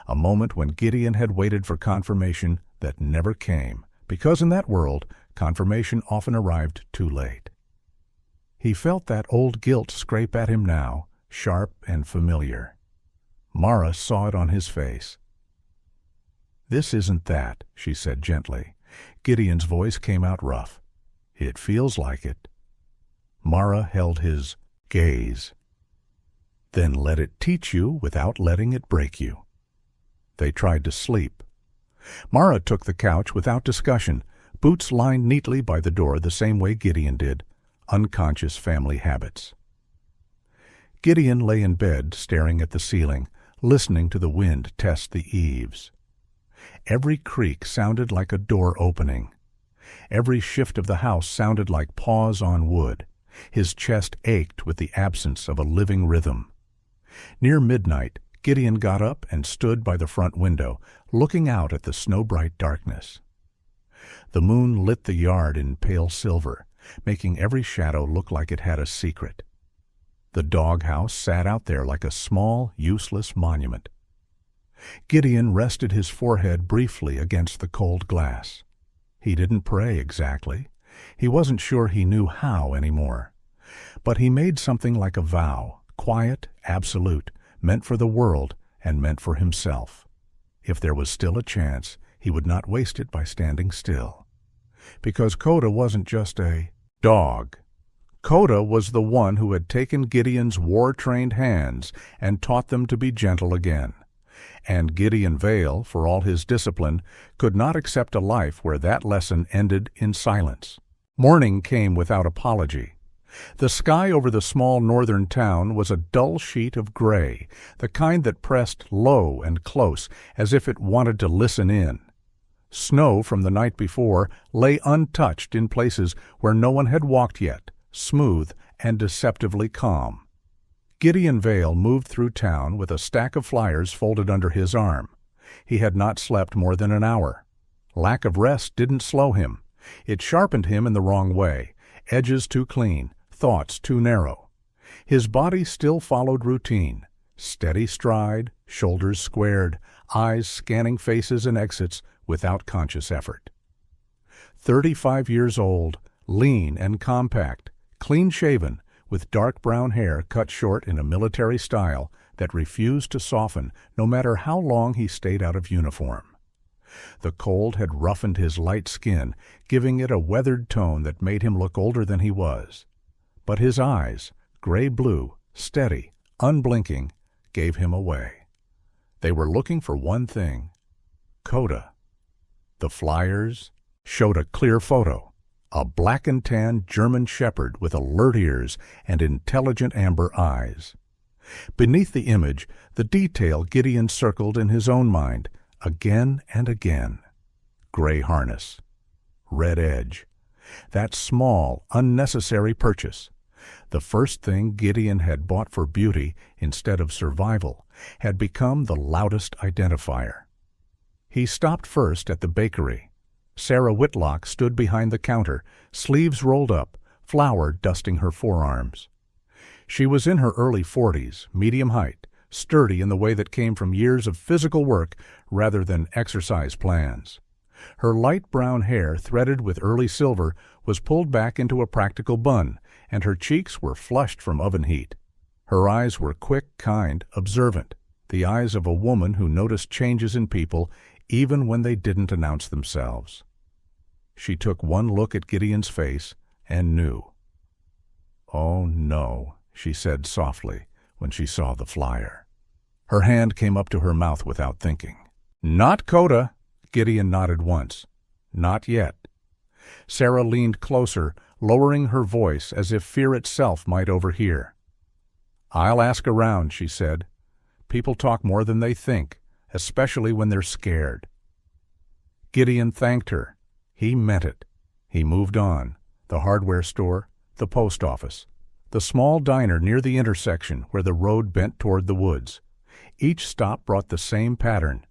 A moment when Gideon had waited for confirmation that never came, because in that world, confirmation often arrived too late. He felt that old guilt scrape at him now, sharp and familiar. Mara saw it on his face. "This isn't that," she said gently. Gideon's voice came out rough. "It feels like it." Mara held his gaze. "Then let it teach you without letting it break you." They tried to sleep. Mara took the couch without discussion, boots lined neatly by the door the same way Gideon did, unconscious family habits. Gideon lay in bed, staring at the ceiling, listening to the wind test the eaves. Every creak sounded like a door opening. Every shift of the house sounded like paws on wood. His chest ached with the absence of a living rhythm. Near midnight, Gideon got up and stood by the front window, looking out at the snow-bright darkness. The moon lit the yard in pale silver, making every shadow look like it had a secret. The doghouse sat out there like a small, useless monument. Gideon rested his forehead briefly against the cold glass. He didn't pray exactly. He wasn't sure he knew how anymore. But he made something like a vow, quiet, absolute, meant for the world and meant for himself. If there was still a chance, he would not waste it by standing still. Because Coda wasn't just a dog. Coda was the one who had taken Gideon's war-trained hands and taught them to be gentle again. And Gideon Vale, for all his discipline, could not accept a life where that lesson ended in silence. Morning came without apology. The sky over the small northern town was a dull sheet of gray, the kind that pressed low and close, as if it wanted to listen in. Snow from the night before lay untouched in places where no one had walked yet, smooth and deceptively calm. Gideon Vale moved through town with a stack of flyers folded under his arm. He had not slept more than an hour. Lack of rest didn't slow him. It sharpened him in the wrong way, edges too clean, thoughts too narrow. His body still followed routine, steady stride, shoulders squared, eyes scanning faces and exits without conscious effort. 35 years old, lean and compact, clean-shaven, with dark brown hair cut short in a military style that refused to soften no matter how long he stayed out of uniform. The cold had roughened his light skin, giving it a weathered tone that made him look older than he was. But his eyes, gray-blue, steady, unblinking, gave him away. They were looking for one thing: Coda. The flyers showed a clear photo, a black and tan German shepherd with alert ears and intelligent amber eyes. Beneath the image, the detail Gideon circled in his own mind, again and again. Gray harness, red edge, that small, unnecessary purchase. The first thing Gideon had bought for beauty instead of survival had become the loudest identifier. He stopped first at the bakery. Sarah Whitlock stood behind the counter, sleeves rolled up, flour dusting her forearms. She was in her early 40s, medium height, sturdy in the way that came from years of physical work rather than exercise plans. Her light brown hair, threaded with early silver, was pulled back into a practical bun, and her cheeks were flushed from oven heat. Her eyes were quick, kind, observant, the eyes of a woman who noticed changes in people even when they didn't announce themselves. She took one look at Gideon's face and knew. "Oh, no," she said softly when she saw the flyer. Her hand came up to her mouth without thinking. "Not Coda," Gideon nodded once. "Not yet." Sarah leaned closer, lowering her voice as if fear itself might overhear. "I'll ask around," she said. "People talk more than they think, especially when they're scared." Gideon thanked her. He meant it. He moved on. The hardware store, the post office, the small diner near the intersection where the road bent toward the woods. Each stop brought the same pattern: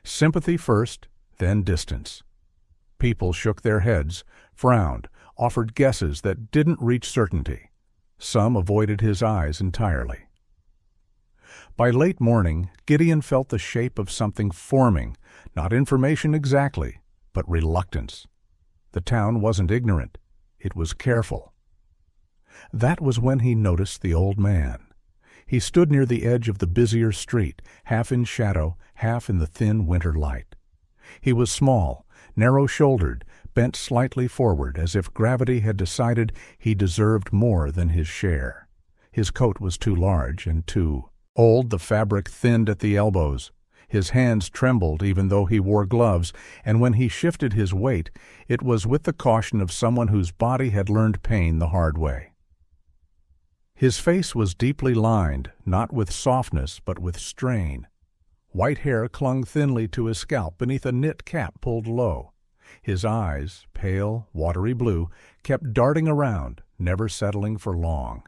sympathy first, then distance. People shook their heads, frowned, offered guesses that didn't reach certainty. Some avoided his eyes entirely. By late morning, Gideon felt the shape of something forming, not information exactly, but reluctance. The town wasn't ignorant. It was careful. That was when he noticed the old man. He stood near the edge of the busier street, half in shadow, half in the thin winter light. He was small, narrow-shouldered, bent slightly forward as if gravity had decided he deserved more than his share. His coat was too large and too old, the fabric thinned at the elbows. His hands trembled even though he wore gloves, and when he shifted his weight, it was with the caution of someone whose body had learned pain the hard way. His face was deeply lined, not with softness but with strain. White hair clung thinly to his scalp beneath a knit cap pulled low. His eyes, pale, watery blue, kept darting around, never settling for long.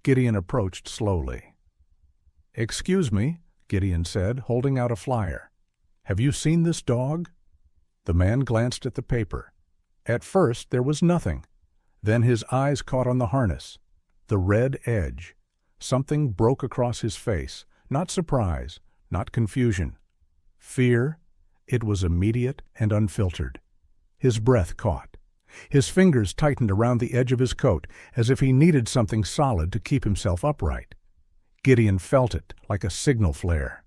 Gideon approached slowly. "Excuse me," Gideon said, holding out a flyer. "Have you seen this dog?" The man glanced at the paper. At first there was nothing. Then his eyes caught on the harness. The red edge. Something broke across his face. Not surprise, not confusion. Fear. It was immediate and unfiltered. His breath caught. His fingers tightened around the edge of his coat as if he needed something solid to keep himself upright. Gideon felt it like a signal flare.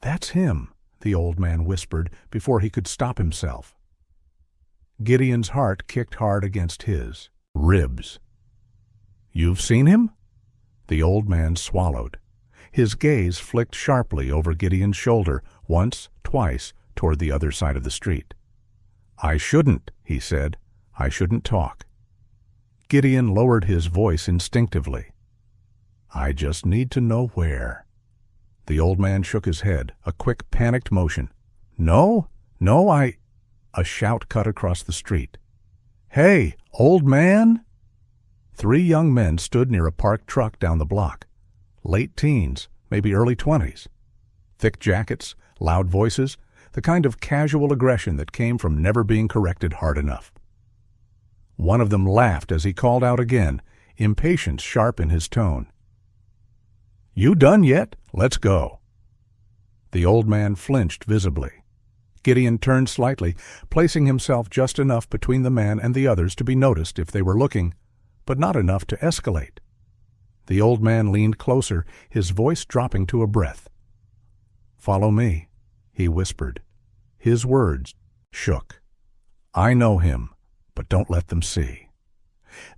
"That's him," the old man whispered before he could stop himself. Gideon's heart kicked hard against his ribs. "You've seen him?" The old man swallowed. His gaze flicked sharply over Gideon's shoulder, once, twice, toward the other side of the street. "I shouldn't," he said. "I shouldn't talk." Gideon lowered his voice instinctively. "I just need to know where." The old man shook his head, a quick, panicked motion. "No, I—" A shout cut across the street. "Hey, old man!" 3 young men stood near a parked truck down the block. Late teens, maybe early 20s. Thick jackets, loud voices, the kind of casual aggression that came from never being corrected hard enough. One of them laughed as he called out again, impatience sharp in his tone. "You done yet? Let's go." The old man flinched visibly. Gideon turned slightly, placing himself just enough between the man and the others to be noticed if they were looking, but not enough to escalate. The old man leaned closer, his voice dropping to a breath. "Follow me," he whispered. His words shook. "I know him, but don't let them see."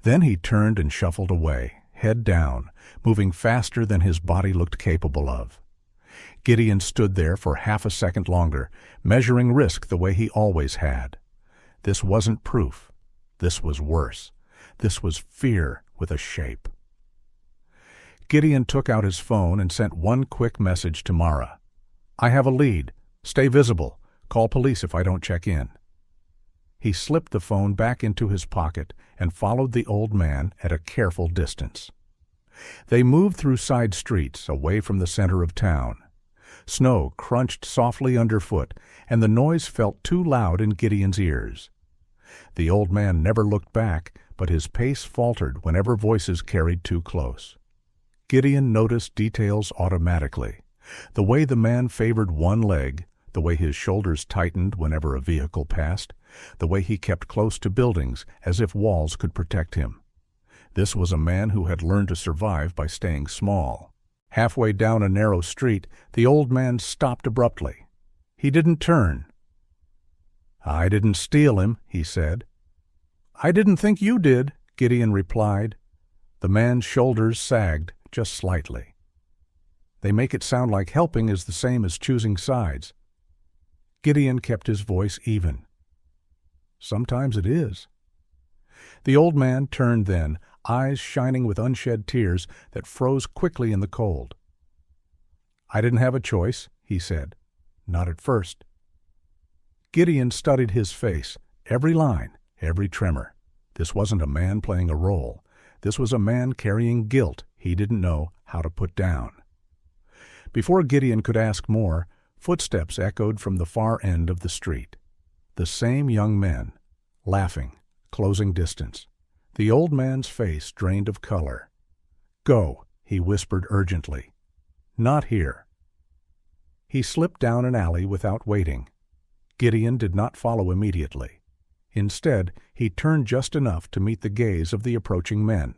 Then he turned and shuffled away, head down, moving faster than his body looked capable of. Gideon stood there for half a second longer, measuring risk the way he always had. This wasn't proof. This was worse. This was fear with a shape. Gideon took out his phone and sent one quick message to Mara. "I have a lead. Stay visible. Call police if I don't check in." He slipped the phone back into his pocket and followed the old man at a careful distance. They moved through side streets, away from the center of town. Snow crunched softly underfoot, and the noise felt too loud in Gideon's ears. The old man never looked back, but his pace faltered whenever voices carried too close. Gideon noticed details automatically. The way the man favored one leg, the way his shoulders tightened whenever a vehicle passed, the way he kept close to buildings as if walls could protect him. This was a man who had learned to survive by staying small. Halfway down a narrow street, the old man stopped abruptly. He didn't turn. "I didn't steal him," he said. "I didn't think you did," Gideon replied. The man's shoulders sagged just slightly. "They make it sound like helping is the same as choosing sides." Gideon kept his voice even. "Sometimes it is." The old man turned then, eyes shining with unshed tears that froze quickly in the cold. "I didn't have a choice," he said. "Not at first." Gideon studied his face, every line, every tremor. This wasn't a man playing a role. This was a man carrying guilt he didn't know how to put down. Before Gideon could ask more, footsteps echoed from the far end of the street. The same young men, laughing, closing distance. The old man's face drained of color. "Go," he whispered urgently. "Not here." He slipped down an alley without waiting. Gideon did not follow immediately. Instead, he turned just enough to meet the gaze of the approaching men.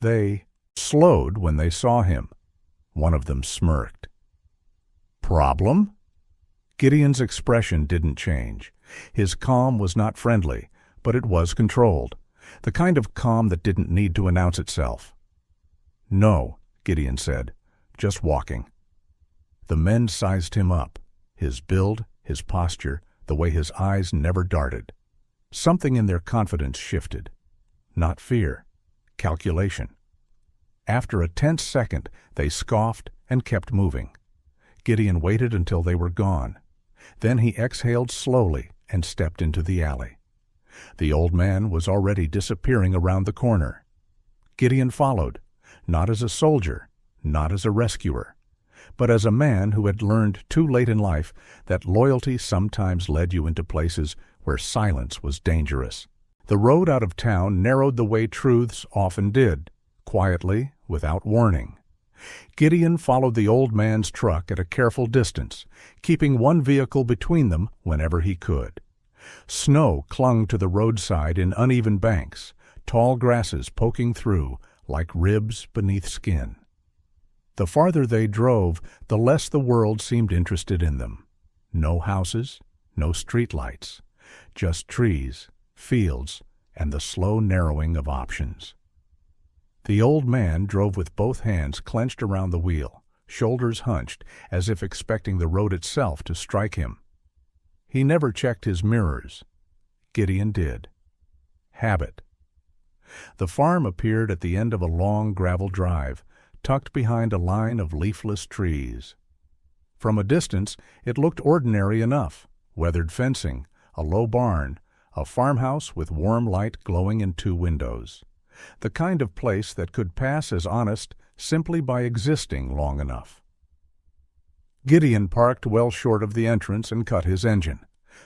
They slowed when they saw him. One of them smirked. "Problem?" Gideon's expression didn't change. His calm was not friendly, but it was controlled. The kind of calm that didn't need to announce itself. "No," Gideon said, "just walking." The men sized him up. His build, his posture, the way his eyes never darted. Something in their confidence shifted. Not fear, calculation. After a tense second, they scoffed and kept moving. Gideon waited until they were gone. Then he exhaled slowly and stepped into the alley. The old man was already disappearing around the corner. Gideon followed, not as a soldier, not as a rescuer, but as a man who had learned too late in life that loyalty sometimes led you into places where silence was dangerous. The road out of town narrowed the way truths often did, quietly, without warning. Gideon followed the old man's truck at a careful distance, keeping one vehicle between them whenever he could. Snow clung to the roadside in uneven banks, tall grasses poking through like ribs beneath skin. The farther they drove, the less the world seemed interested in them. No houses, no streetlights, just trees, fields, and the slow narrowing of options. The old man drove with both hands clenched around the wheel, shoulders hunched, as if expecting the road itself to strike him. He never checked his mirrors. Gideon did. Habit. The farm appeared at the end of a long gravel drive, tucked behind a line of leafless trees. From a distance, it looked ordinary enough: weathered fencing, a low barn, a farmhouse with warm light glowing in 2 windows. The kind of place that could pass as honest simply by existing long enough. Gideon parked well short of the entrance and cut his engine.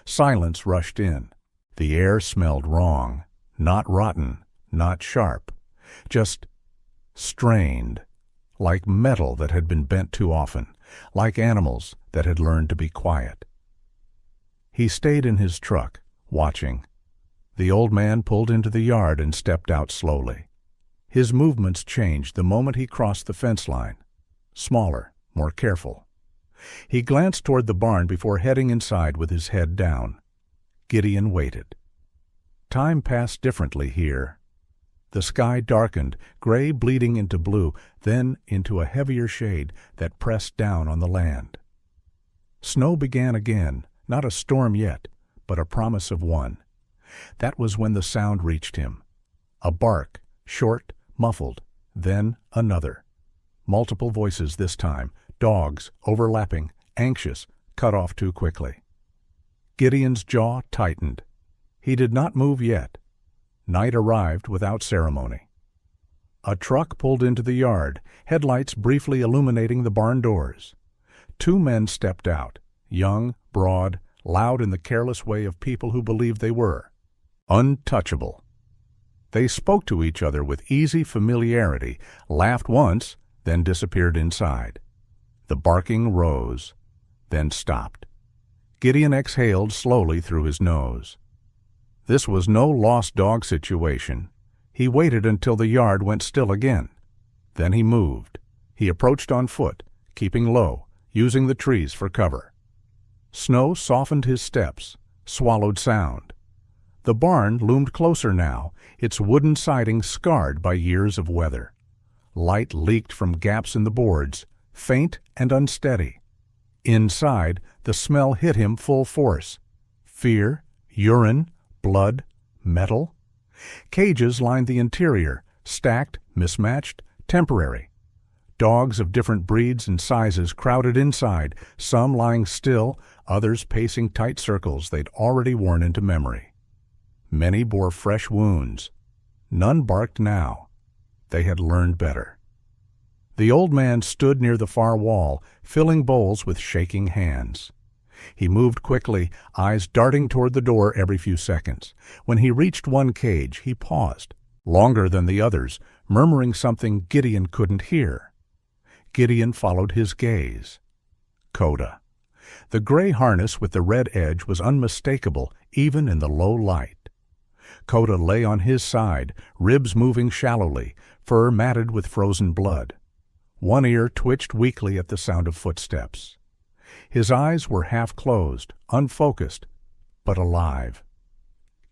Silence rushed in. The air smelled wrong, not rotten, not sharp, just strained, like metal that had been bent too often, like animals that had learned to be quiet. He stayed in his truck, watching. The old man pulled into the yard and stepped out slowly. His movements changed the moment he crossed the fence line. Smaller, more careful. He glanced toward the barn before heading inside with his head down. Gideon waited. Time passed differently here. The sky darkened, gray bleeding into blue, then into a heavier shade that pressed down on the land. Snow began again, not a storm yet, but a promise of one. That was when the sound reached him. A bark, short, muffled, then another. Multiple voices this time, dogs, overlapping, anxious, cut off too quickly. Gideon's jaw tightened. He did not move yet. Night arrived without ceremony. A truck pulled into the yard, headlights briefly illuminating the barn doors. 2 men stepped out, young, broad, loud in the careless way of people who believed they were. Untouchable. They spoke to each other with easy familiarity, laughed once, then disappeared inside. The barking rose, then stopped. Gideon exhaled slowly through his nose. This was no lost dog situation. He waited until the yard went still again. Then he moved. He approached on foot, keeping low, using the trees for cover. Snow softened his steps, swallowed sound. The barn loomed closer now, its wooden siding scarred by years of weather. Light leaked from gaps in the boards, faint and unsteady. Inside, the smell hit him full force. Fear, urine, blood, metal. Cages lined the interior, stacked, mismatched, temporary. Dogs of different breeds and sizes crowded inside, some lying still, others pacing tight circles they'd already worn into memory. Many bore fresh wounds. None barked now. They had learned better. The old man stood near the far wall, filling bowls with shaking hands. He moved quickly, eyes darting toward the door every few seconds. When he reached one cage, he paused, longer than the others, murmuring something Gideon couldn't hear. Gideon followed his gaze. Coda. The gray harness with the red edge was unmistakable even in the low light. Coda lay on his side, ribs moving shallowly, fur matted with frozen blood. One ear twitched weakly at the sound of footsteps. His eyes were half closed, unfocused, but alive.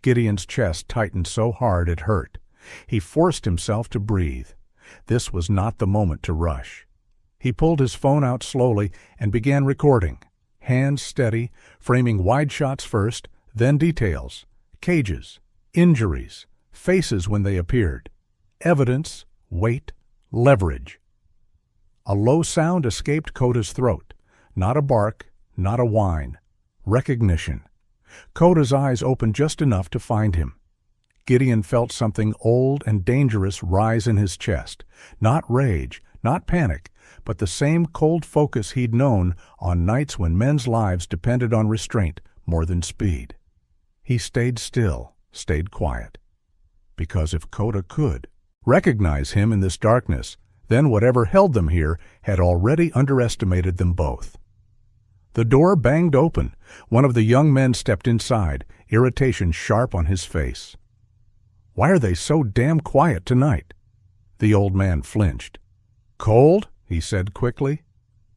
Gideon's chest tightened so hard it hurt. He forced himself to breathe. This was not the moment to rush. He pulled his phone out slowly and began recording, hands steady, framing wide shots first, then details, cages, injuries, faces when they appeared, evidence, weight, leverage. A low sound escaped Coda's throat. Not a bark, not a whine. Recognition. Coda's eyes opened just enough to find him. Gideon felt something old and dangerous rise in his chest. Not rage, not panic, but the same cold focus he'd known on nights when men's lives depended on restraint more than speed. He stayed still, stayed quiet. Because if Coda could recognize him in this darkness, then whatever held them here had already underestimated them both. The door banged open. One of the young men stepped inside, irritation sharp on his face. "Why are they so damn quiet tonight?" The old man flinched. "Cold?" he said quickly.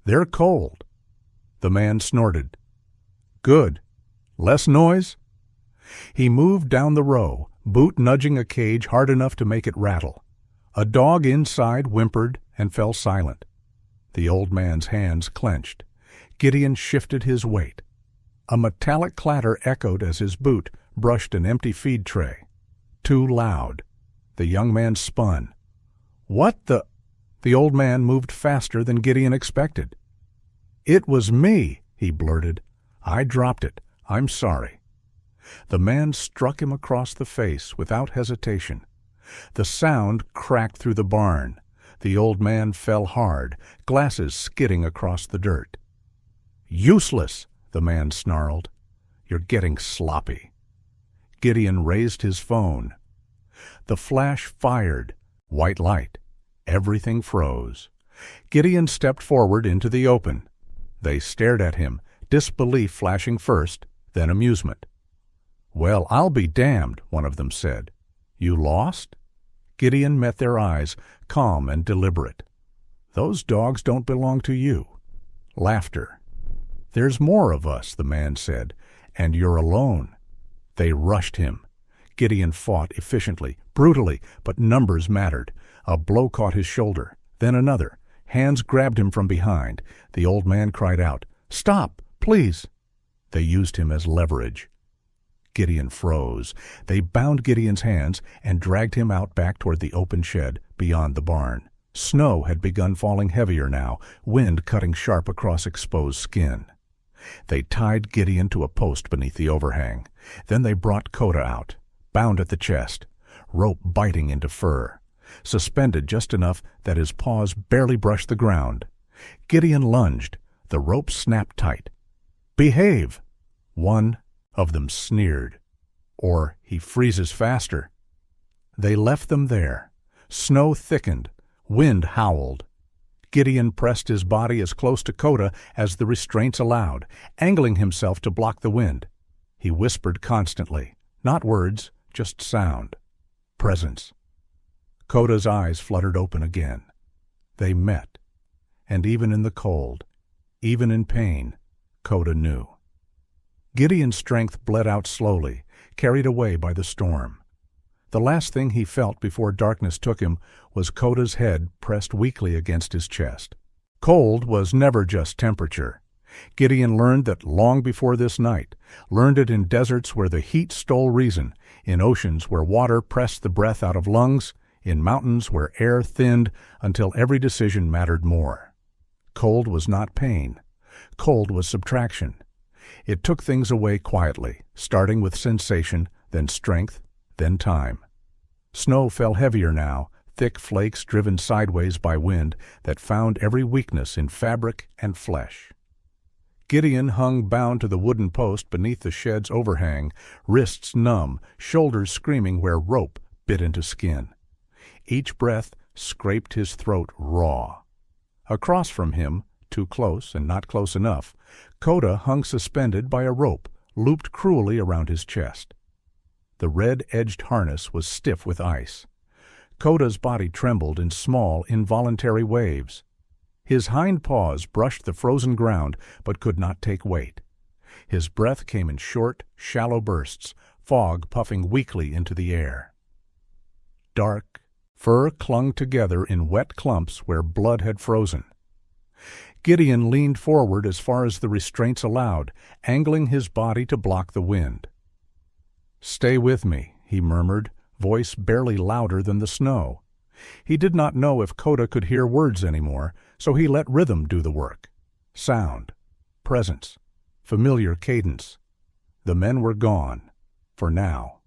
"They're cold." The man snorted. "Good. Less noise?" He moved down the row, boot nudging a cage hard enough to make it rattle. A dog inside whimpered and fell silent. The old man's hands clenched. Gideon shifted his weight. A metallic clatter echoed as his boot brushed an empty feed tray. Too loud. The young man spun. "What the—" The old man moved faster than Gideon expected. "It was me," he blurted. "I dropped it. I'm sorry." The man struck him across the face without hesitation. The sound cracked through the barn. The old man fell hard, glasses skidding across the dirt. "Useless," the man snarled. "You're getting sloppy." Gideon raised his phone. The flash fired. White light. Everything froze. Gideon stepped forward into the open. They stared at him, disbelief flashing first, then amusement. "Well, I'll be damned," one of them said. "You lost?" Gideon met their eyes, calm and deliberate. "Those dogs don't belong to you." Laughter. "There's more of us," the man said, "and you're alone." They rushed him. Gideon fought efficiently, brutally, but numbers mattered. A blow caught his shoulder, then another. Hands grabbed him from behind. The old man cried out, "Stop, please!" They used him as leverage. Gideon froze. They bound Gideon's hands and dragged him out back toward the open shed beyond the barn. Snow had begun falling heavier now, wind cutting sharp across exposed skin. They tied Gideon to a post beneath the overhang. Then they brought Koda out, bound at the chest, rope biting into fur, suspended just enough that his paws barely brushed the ground. Gideon lunged. The rope snapped tight. "Behave!" One of them sneered. "Or he freezes faster." They left them there. Snow thickened. Wind howled. Gideon pressed his body as close to Koda as the restraints allowed, angling himself to block the wind. He whispered constantly, not words, just sound. Presence. Koda's eyes fluttered open again. They met. And even in the cold, even in pain, Koda knew. Gideon's strength bled out slowly, carried away by the storm. The last thing he felt before darkness took him was Koda's head pressed weakly against his chest. Cold was never just temperature. Gideon learned that long before this night, learned it in deserts where the heat stole reason, in oceans where water pressed the breath out of lungs, in mountains where air thinned until every decision mattered more. Cold was not pain. Cold was subtraction. It took things away quietly, starting with sensation, then strength, then time. Snow fell heavier now, thick flakes driven sideways by wind that found every weakness in fabric and flesh. Gideon hung bound to the wooden post beneath the shed's overhang, wrists numb, shoulders screaming where rope bit into skin. Each breath scraped his throat raw. Across from him, too close and not close enough, Koda hung suspended by a rope looped cruelly around his chest. The red-edged harness was stiff with ice. Koda's body trembled in small, involuntary waves. His hind paws brushed the frozen ground but could not take weight. His breath came in short, shallow bursts, fog puffing weakly into the air. Dark, fur clung together in wet clumps where blood had frozen. Gideon leaned forward as far as the restraints allowed, angling his body to block the wind. "Stay with me," he murmured, voice barely louder than the snow. He did not know if Koda could hear words anymore, so he let rhythm do the work. Sound, presence, familiar cadence. The men were gone, for now.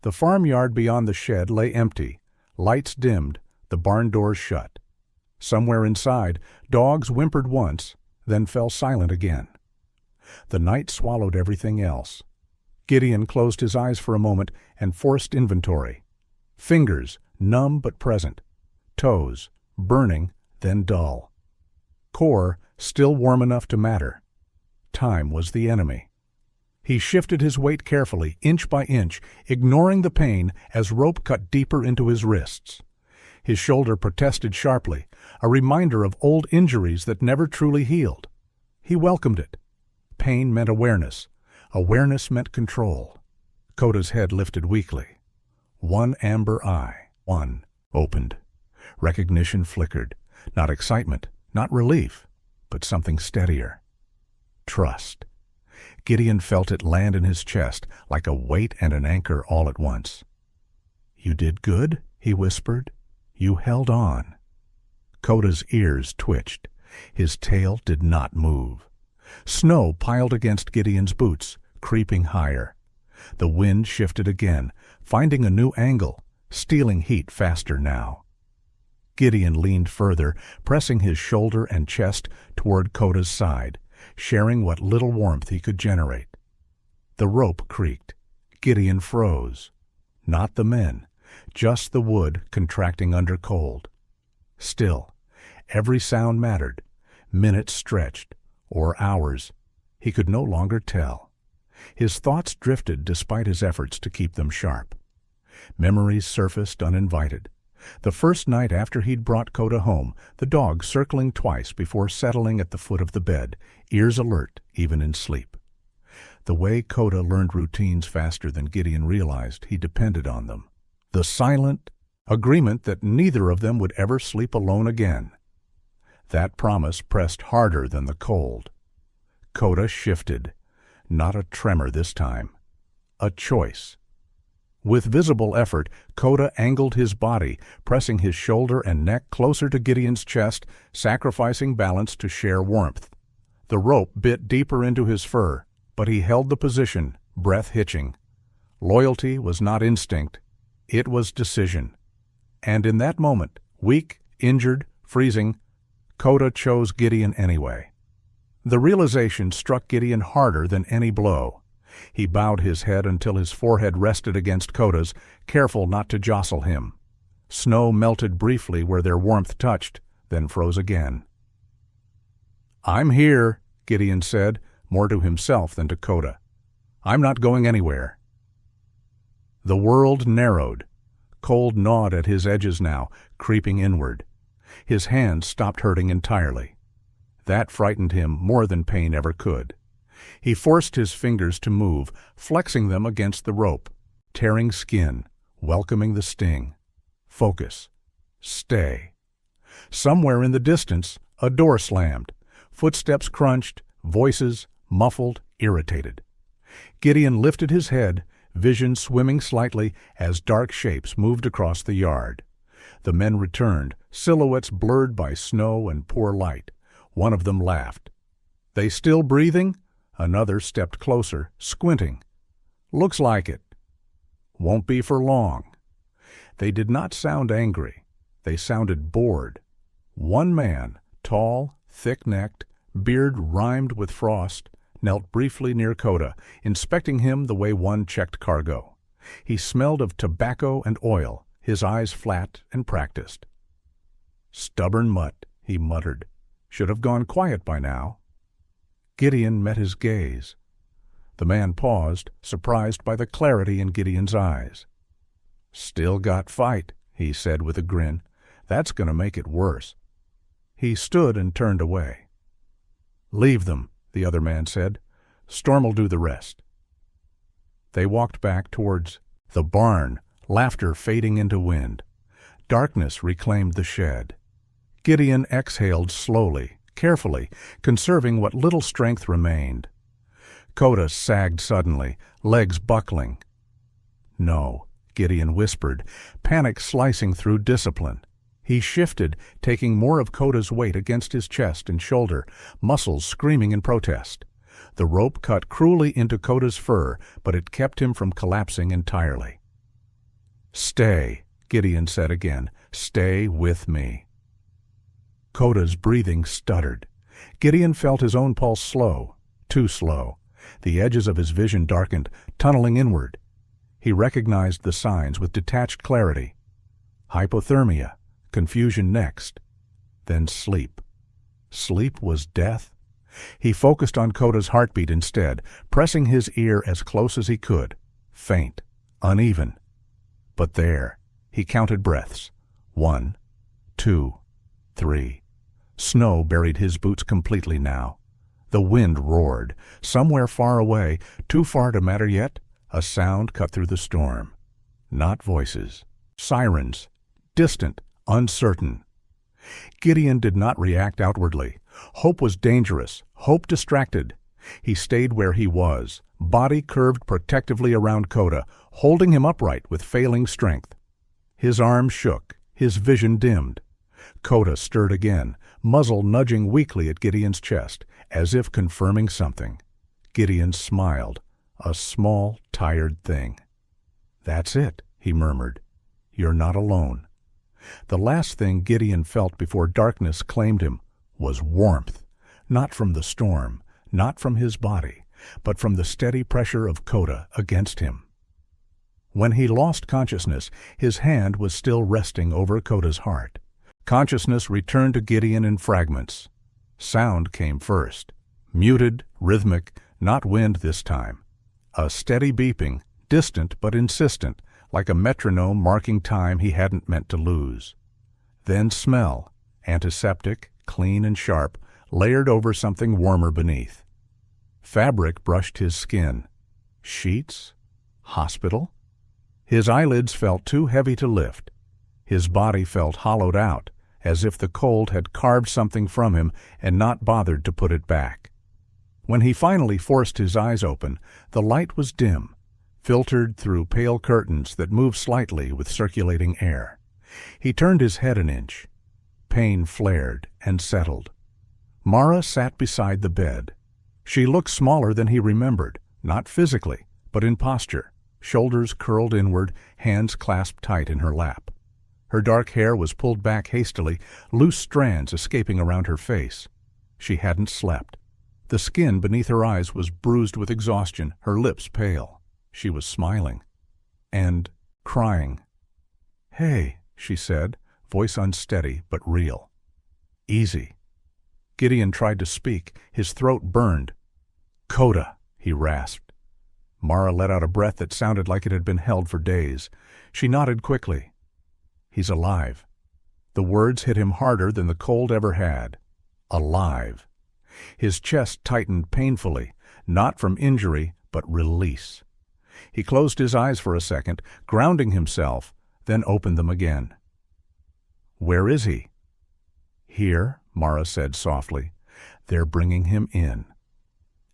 The farmyard beyond the shed lay empty, lights dimmed, the barn doors shut. Somewhere inside, dogs whimpered once, then fell silent again. The night swallowed everything else. Gideon closed his eyes for a moment and forced inventory. Fingers, numb but present. Toes, burning, then dull. Core, still warm enough to matter. Time was the enemy. He shifted his weight carefully, inch by inch, ignoring the pain as rope cut deeper into his wrists. His shoulder protested sharply, a reminder of old injuries that never truly healed. He welcomed it. Pain meant awareness. Awareness meant control. Koda's head lifted weakly. One amber eye, opened. Recognition flickered. Not excitement, not relief, but something steadier. Trust. Gideon felt it land in his chest like a weight and an anchor all at once. "You did good," he whispered. "You held on." Koda's ears twitched. His tail did not move. Snow piled against Gideon's boots, creeping higher. The wind shifted again, finding a new angle, stealing heat faster now. Gideon leaned further, pressing his shoulder and chest toward Koda's side, sharing what little warmth he could generate. The rope creaked. Gideon froze. Not the men, just the wood contracting under cold. Still, every sound mattered. Minutes stretched, or hours. He could no longer tell. His thoughts drifted despite his efforts to keep them sharp. Memories surfaced uninvited. The first night after he'd brought Koda home, the dog circling twice before settling at the foot of the bed, ears alert even in sleep. The way Koda learned routines faster than Gideon realized he depended on them. The silent agreement that neither of them would ever sleep alone again. That promise pressed harder than the cold. Koda shifted. Not a tremor this time. A choice. With visible effort, Koda angled his body, pressing his shoulder and neck closer to Gideon's chest, sacrificing balance to share warmth. The rope bit deeper into his fur, but he held the position, breath hitching. Loyalty was not instinct. It was decision. And in that moment, weak, injured, freezing, Koda chose Gideon anyway. The realization struck Gideon harder than any blow. He bowed his head until his forehead rested against Koda's, careful not to jostle him. Snow melted briefly where their warmth touched, then froze again. "I'm here," Gideon said, more to himself than to Koda. "I'm not going anywhere." The world narrowed. Cold gnawed at his edges now, creeping inward. His hands stopped hurting entirely. That frightened him more than pain ever could. He forced his fingers to move, flexing them against the rope, tearing skin, welcoming the sting. Focus. Stay. Somewhere in the distance, a door slammed. Footsteps crunched, voices muffled, irritated. Gideon lifted his head, vision swimming slightly as dark shapes moved across the yard. The men returned, silhouettes blurred by snow and poor light. One of them laughed. "They still breathing?" Another stepped closer, squinting. "Looks like it." "Won't be for long." They did not sound angry. They sounded bored. One man, tall, thick-necked, beard rimed with frost, knelt briefly near Koda, inspecting him the way one checked cargo. He smelled of tobacco and oil, his eyes flat and practiced. "Stubborn mutt," he muttered. "Should have gone quiet by now." Gideon met his gaze. The man paused, surprised by the clarity in Gideon's eyes. "Still got fight," he said with a grin. "That's going to make it worse." He stood and turned away. "Leave them," the other man said. "Storm'll do the rest." They walked back towards the barn, laughter fading into wind. Darkness reclaimed the shed. Gideon exhaled slowly, carefully, conserving what little strength remained. Koda sagged suddenly, legs buckling. "No," Gideon whispered, panic slicing through discipline. He shifted, taking more of Koda's weight against his chest and shoulder, muscles screaming in protest. The rope cut cruelly into Koda's fur, but it kept him from collapsing entirely. "Stay," Gideon said again. "Stay with me." Koda's breathing stuttered. Gideon felt his own pulse slow, too slow. The edges of his vision darkened, tunneling inward. He recognized the signs with detached clarity. Hypothermia, confusion next, then sleep. Sleep was death? He focused on Koda's heartbeat instead, pressing his ear as close as he could. Faint, uneven. But there, he counted breaths. 1, 2, 3. Snow buried his boots completely now. The wind roared. Somewhere far away, too far to matter yet, a sound cut through the storm. Not voices. Sirens. Distant, uncertain. Gideon did not react outwardly. Hope was dangerous. Hope distracted. He stayed where he was, body curved protectively around Koda, holding him upright with failing strength. His arm shook, his vision dimmed. Coda stirred again, muzzle nudging weakly at Gideon's chest, as if confirming something. Gideon smiled, a small, tired thing. "That's it," he murmured. "You're not alone." The last thing Gideon felt before darkness claimed him was warmth, not from the storm, not from his body, but from the steady pressure of Coda against him. When he lost consciousness, his hand was still resting over Coda's heart. Consciousness returned to Gideon in fragments. Sound came first, muted, rhythmic, not wind this time. A steady beeping, distant but insistent, like a metronome marking time he hadn't meant to lose. Then smell, antiseptic, clean and sharp, layered over something warmer beneath. Fabric brushed his skin. Sheets? Hospital? His eyelids felt too heavy to lift. His body felt hollowed out, as if the cold had carved something from him and not bothered to put it back. When he finally forced his eyes open, the light was dim, filtered through pale curtains that moved slightly with circulating air. He turned his head an inch. Pain flared and settled. Mara sat beside the bed. She looked smaller than he remembered, not physically, but in posture, shoulders curled inward, hands clasped tight in her lap. Her dark hair was pulled back hastily, loose strands escaping around her face. She hadn't slept. The skin beneath her eyes was bruised with exhaustion, her lips pale. She was smiling. And crying. "Hey," she said, voice unsteady but real. "Easy." Gideon tried to speak. His throat burned. "Coda," he rasped. Mara let out a breath that sounded like it had been held for days. She nodded quickly. "He's alive." The words hit him harder than the cold ever had. Alive. His chest tightened painfully, not from injury, but release. He closed his eyes for a second, grounding himself, then opened them again. "Where is he?" "Here," Mara said softly. "They're bringing him in."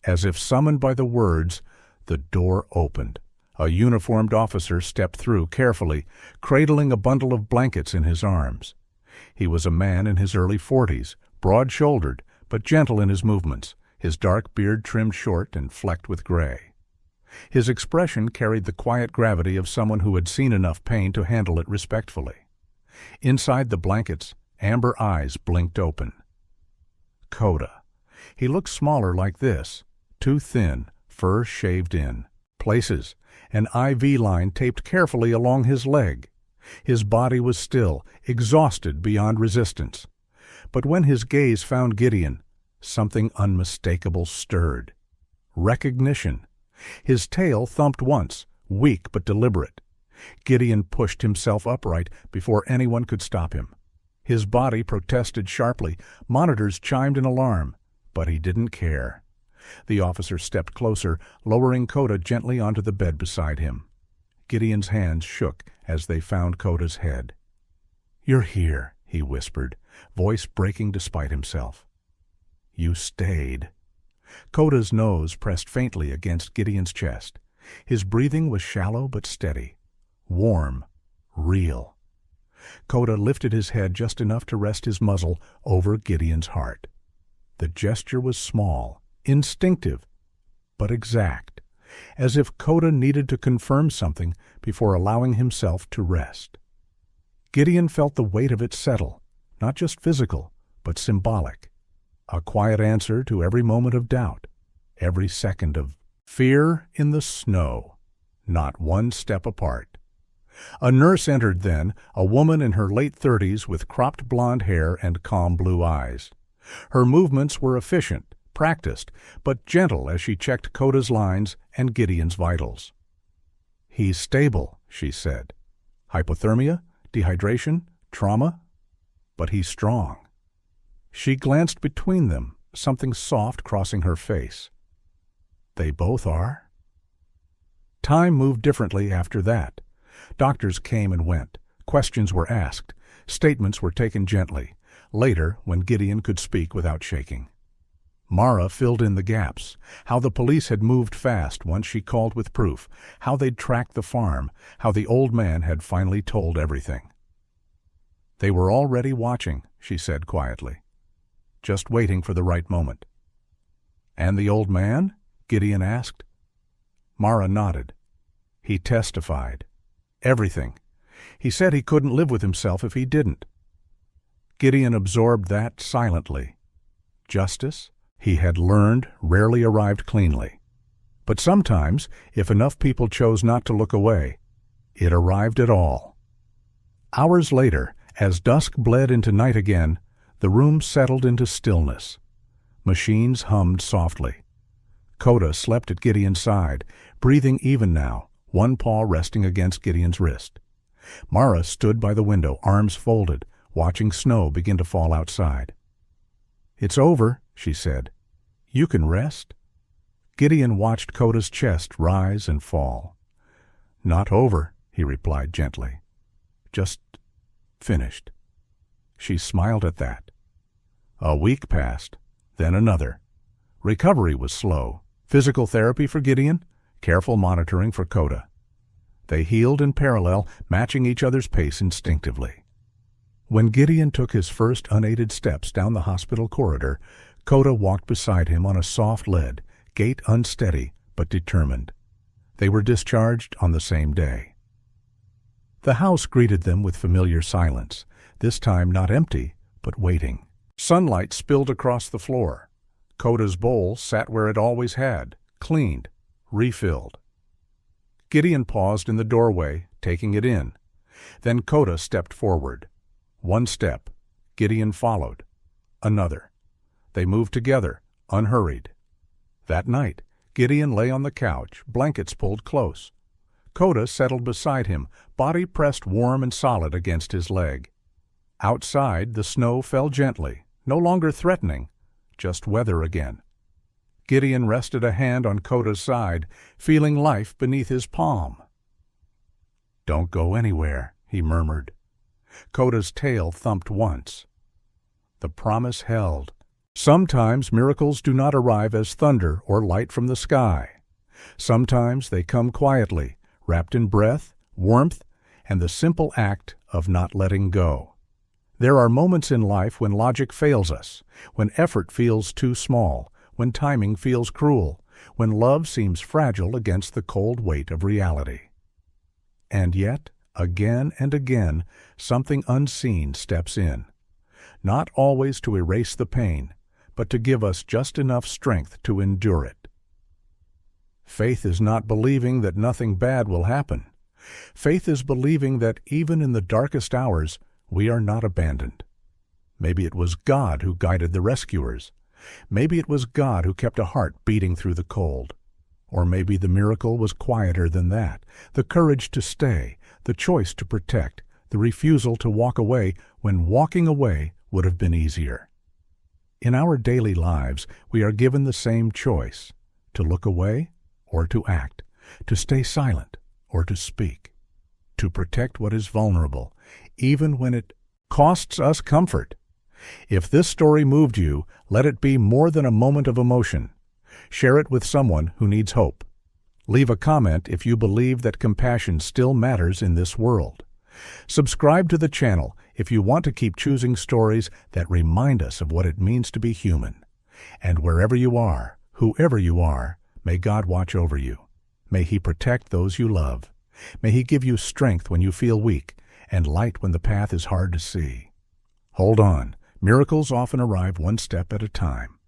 As if summoned by the words, the door opened. A uniformed officer stepped through carefully, cradling a bundle of blankets in his arms. He was a man in his early 40s, broad-shouldered, but gentle in his movements, his dark beard trimmed short and flecked with gray. His expression carried the quiet gravity of someone who had seen enough pain to handle it respectfully. Inside the blankets, amber eyes blinked open. Coda. He looked smaller like this, too thin, fur shaved in. Places, an IV line taped carefully along his leg. His body was still, exhausted beyond resistance. But when his gaze found Gideon, something unmistakable stirred. Recognition. His tail thumped once, weak but deliberate. Gideon pushed himself upright before anyone could stop him. His body protested sharply, monitors chimed in alarm, but he didn't care. The officer stepped closer, lowering Coda gently onto the bed beside him. Gideon's hands shook as they found Coda's head. "You're here," he whispered, voice breaking despite himself. "You stayed." Coda's nose pressed faintly against Gideon's chest. His breathing was shallow but steady. Warm. Real. Coda lifted his head just enough to rest his muzzle over Gideon's heart. The gesture was small, instinctive, but exact, as if Coda needed to confirm something before allowing himself to rest. Gideon felt the weight of it settle, not just physical, but symbolic. A quiet answer to every moment of doubt, every second of fear in the snow, not one step apart. A nurse entered then, a woman in her late 30s with cropped blonde hair and calm blue eyes. Her movements were efficient, practiced, but gentle as she checked Coda's lines and Gideon's vitals. "He's stable," she said. "Hypothermia? Dehydration? Trauma? But he's strong." She glanced between them, something soft crossing her face. "They both are?" Time moved differently after that. Doctors came and went. Questions were asked. Statements were taken gently. Later, when Gideon could speak without shaking. Mara filled in the gaps, how the police had moved fast once she called with proof, how they'd tracked the farm, how the old man had finally told everything. They were already watching, she said quietly, just waiting for the right moment. And the old man? Gideon asked. Mara nodded. He testified. Everything. He said he couldn't live with himself if he didn't. Gideon absorbed that silently. Justice, he had learned, rarely arrived cleanly. But sometimes, if enough people chose not to look away, it arrived at all. Hours later, as dusk bled into night again, the room settled into stillness. Machines hummed softly. Coda slept at Gideon's side, breathing even now, one paw resting against Gideon's wrist. Mara stood by the window, arms folded, watching snow begin to fall outside. "It's over," she said. "You can rest." Gideon watched Coda's chest rise and fall. "Not over," he replied gently. "Just finished." She smiled at that. A week passed, then another. Recovery was slow. Physical therapy for Gideon, careful monitoring for Coda. They healed in parallel, matching each other's pace instinctively. When Gideon took his first unaided steps down the hospital corridor, Coda walked beside him on a soft lead, gait unsteady but determined. They were discharged on the same day. The house greeted them with familiar silence, this time not empty, but waiting. Sunlight spilled across the floor. Coda's bowl sat where it always had, cleaned, refilled. Gideon paused in the doorway, taking it in. Then Coda stepped forward. One step. Gideon followed. Another. They moved together, unhurried. That night, Gideon lay on the couch, blankets pulled close. Coda settled beside him, body pressed warm and solid against his leg. Outside, the snow fell gently, no longer threatening, just weather again. Gideon rested a hand on Coda's side, feeling life beneath his palm. "Don't go anywhere," he murmured. Coda's tail thumped once. The promise held. Sometimes miracles do not arrive as thunder or light from the sky. Sometimes they come quietly, wrapped in breath, warmth, and the simple act of not letting go. There are moments in life when logic fails us, when effort feels too small, when timing feels cruel, when love seems fragile against the cold weight of reality. And yet, again and again, something unseen steps in, not always to erase the pain, but to give us just enough strength to endure it. Faith is not believing that nothing bad will happen. Faith is believing that even in the darkest hours, we are not abandoned. Maybe it was God who guided the rescuers. Maybe it was God who kept a heart beating through the cold. Or maybe the miracle was quieter than that, the courage to stay, the choice to protect, the refusal to walk away when walking away would have been easier. In our daily lives, we are given the same choice, to look away or to act, to stay silent or to speak, to protect what is vulnerable, even when it costs us comfort. If this story moved you, let it be more than a moment of emotion. Share it with someone who needs hope. Leave a comment if you believe that compassion still matters in this world. Subscribe to the channel if you want to keep choosing stories that remind us of what it means to be human. And wherever you are, whoever you are, may God watch over you. May He protect those you love. May He give you strength when you feel weak and light when the path is hard to see. Hold on. Miracles often arrive one step at a time.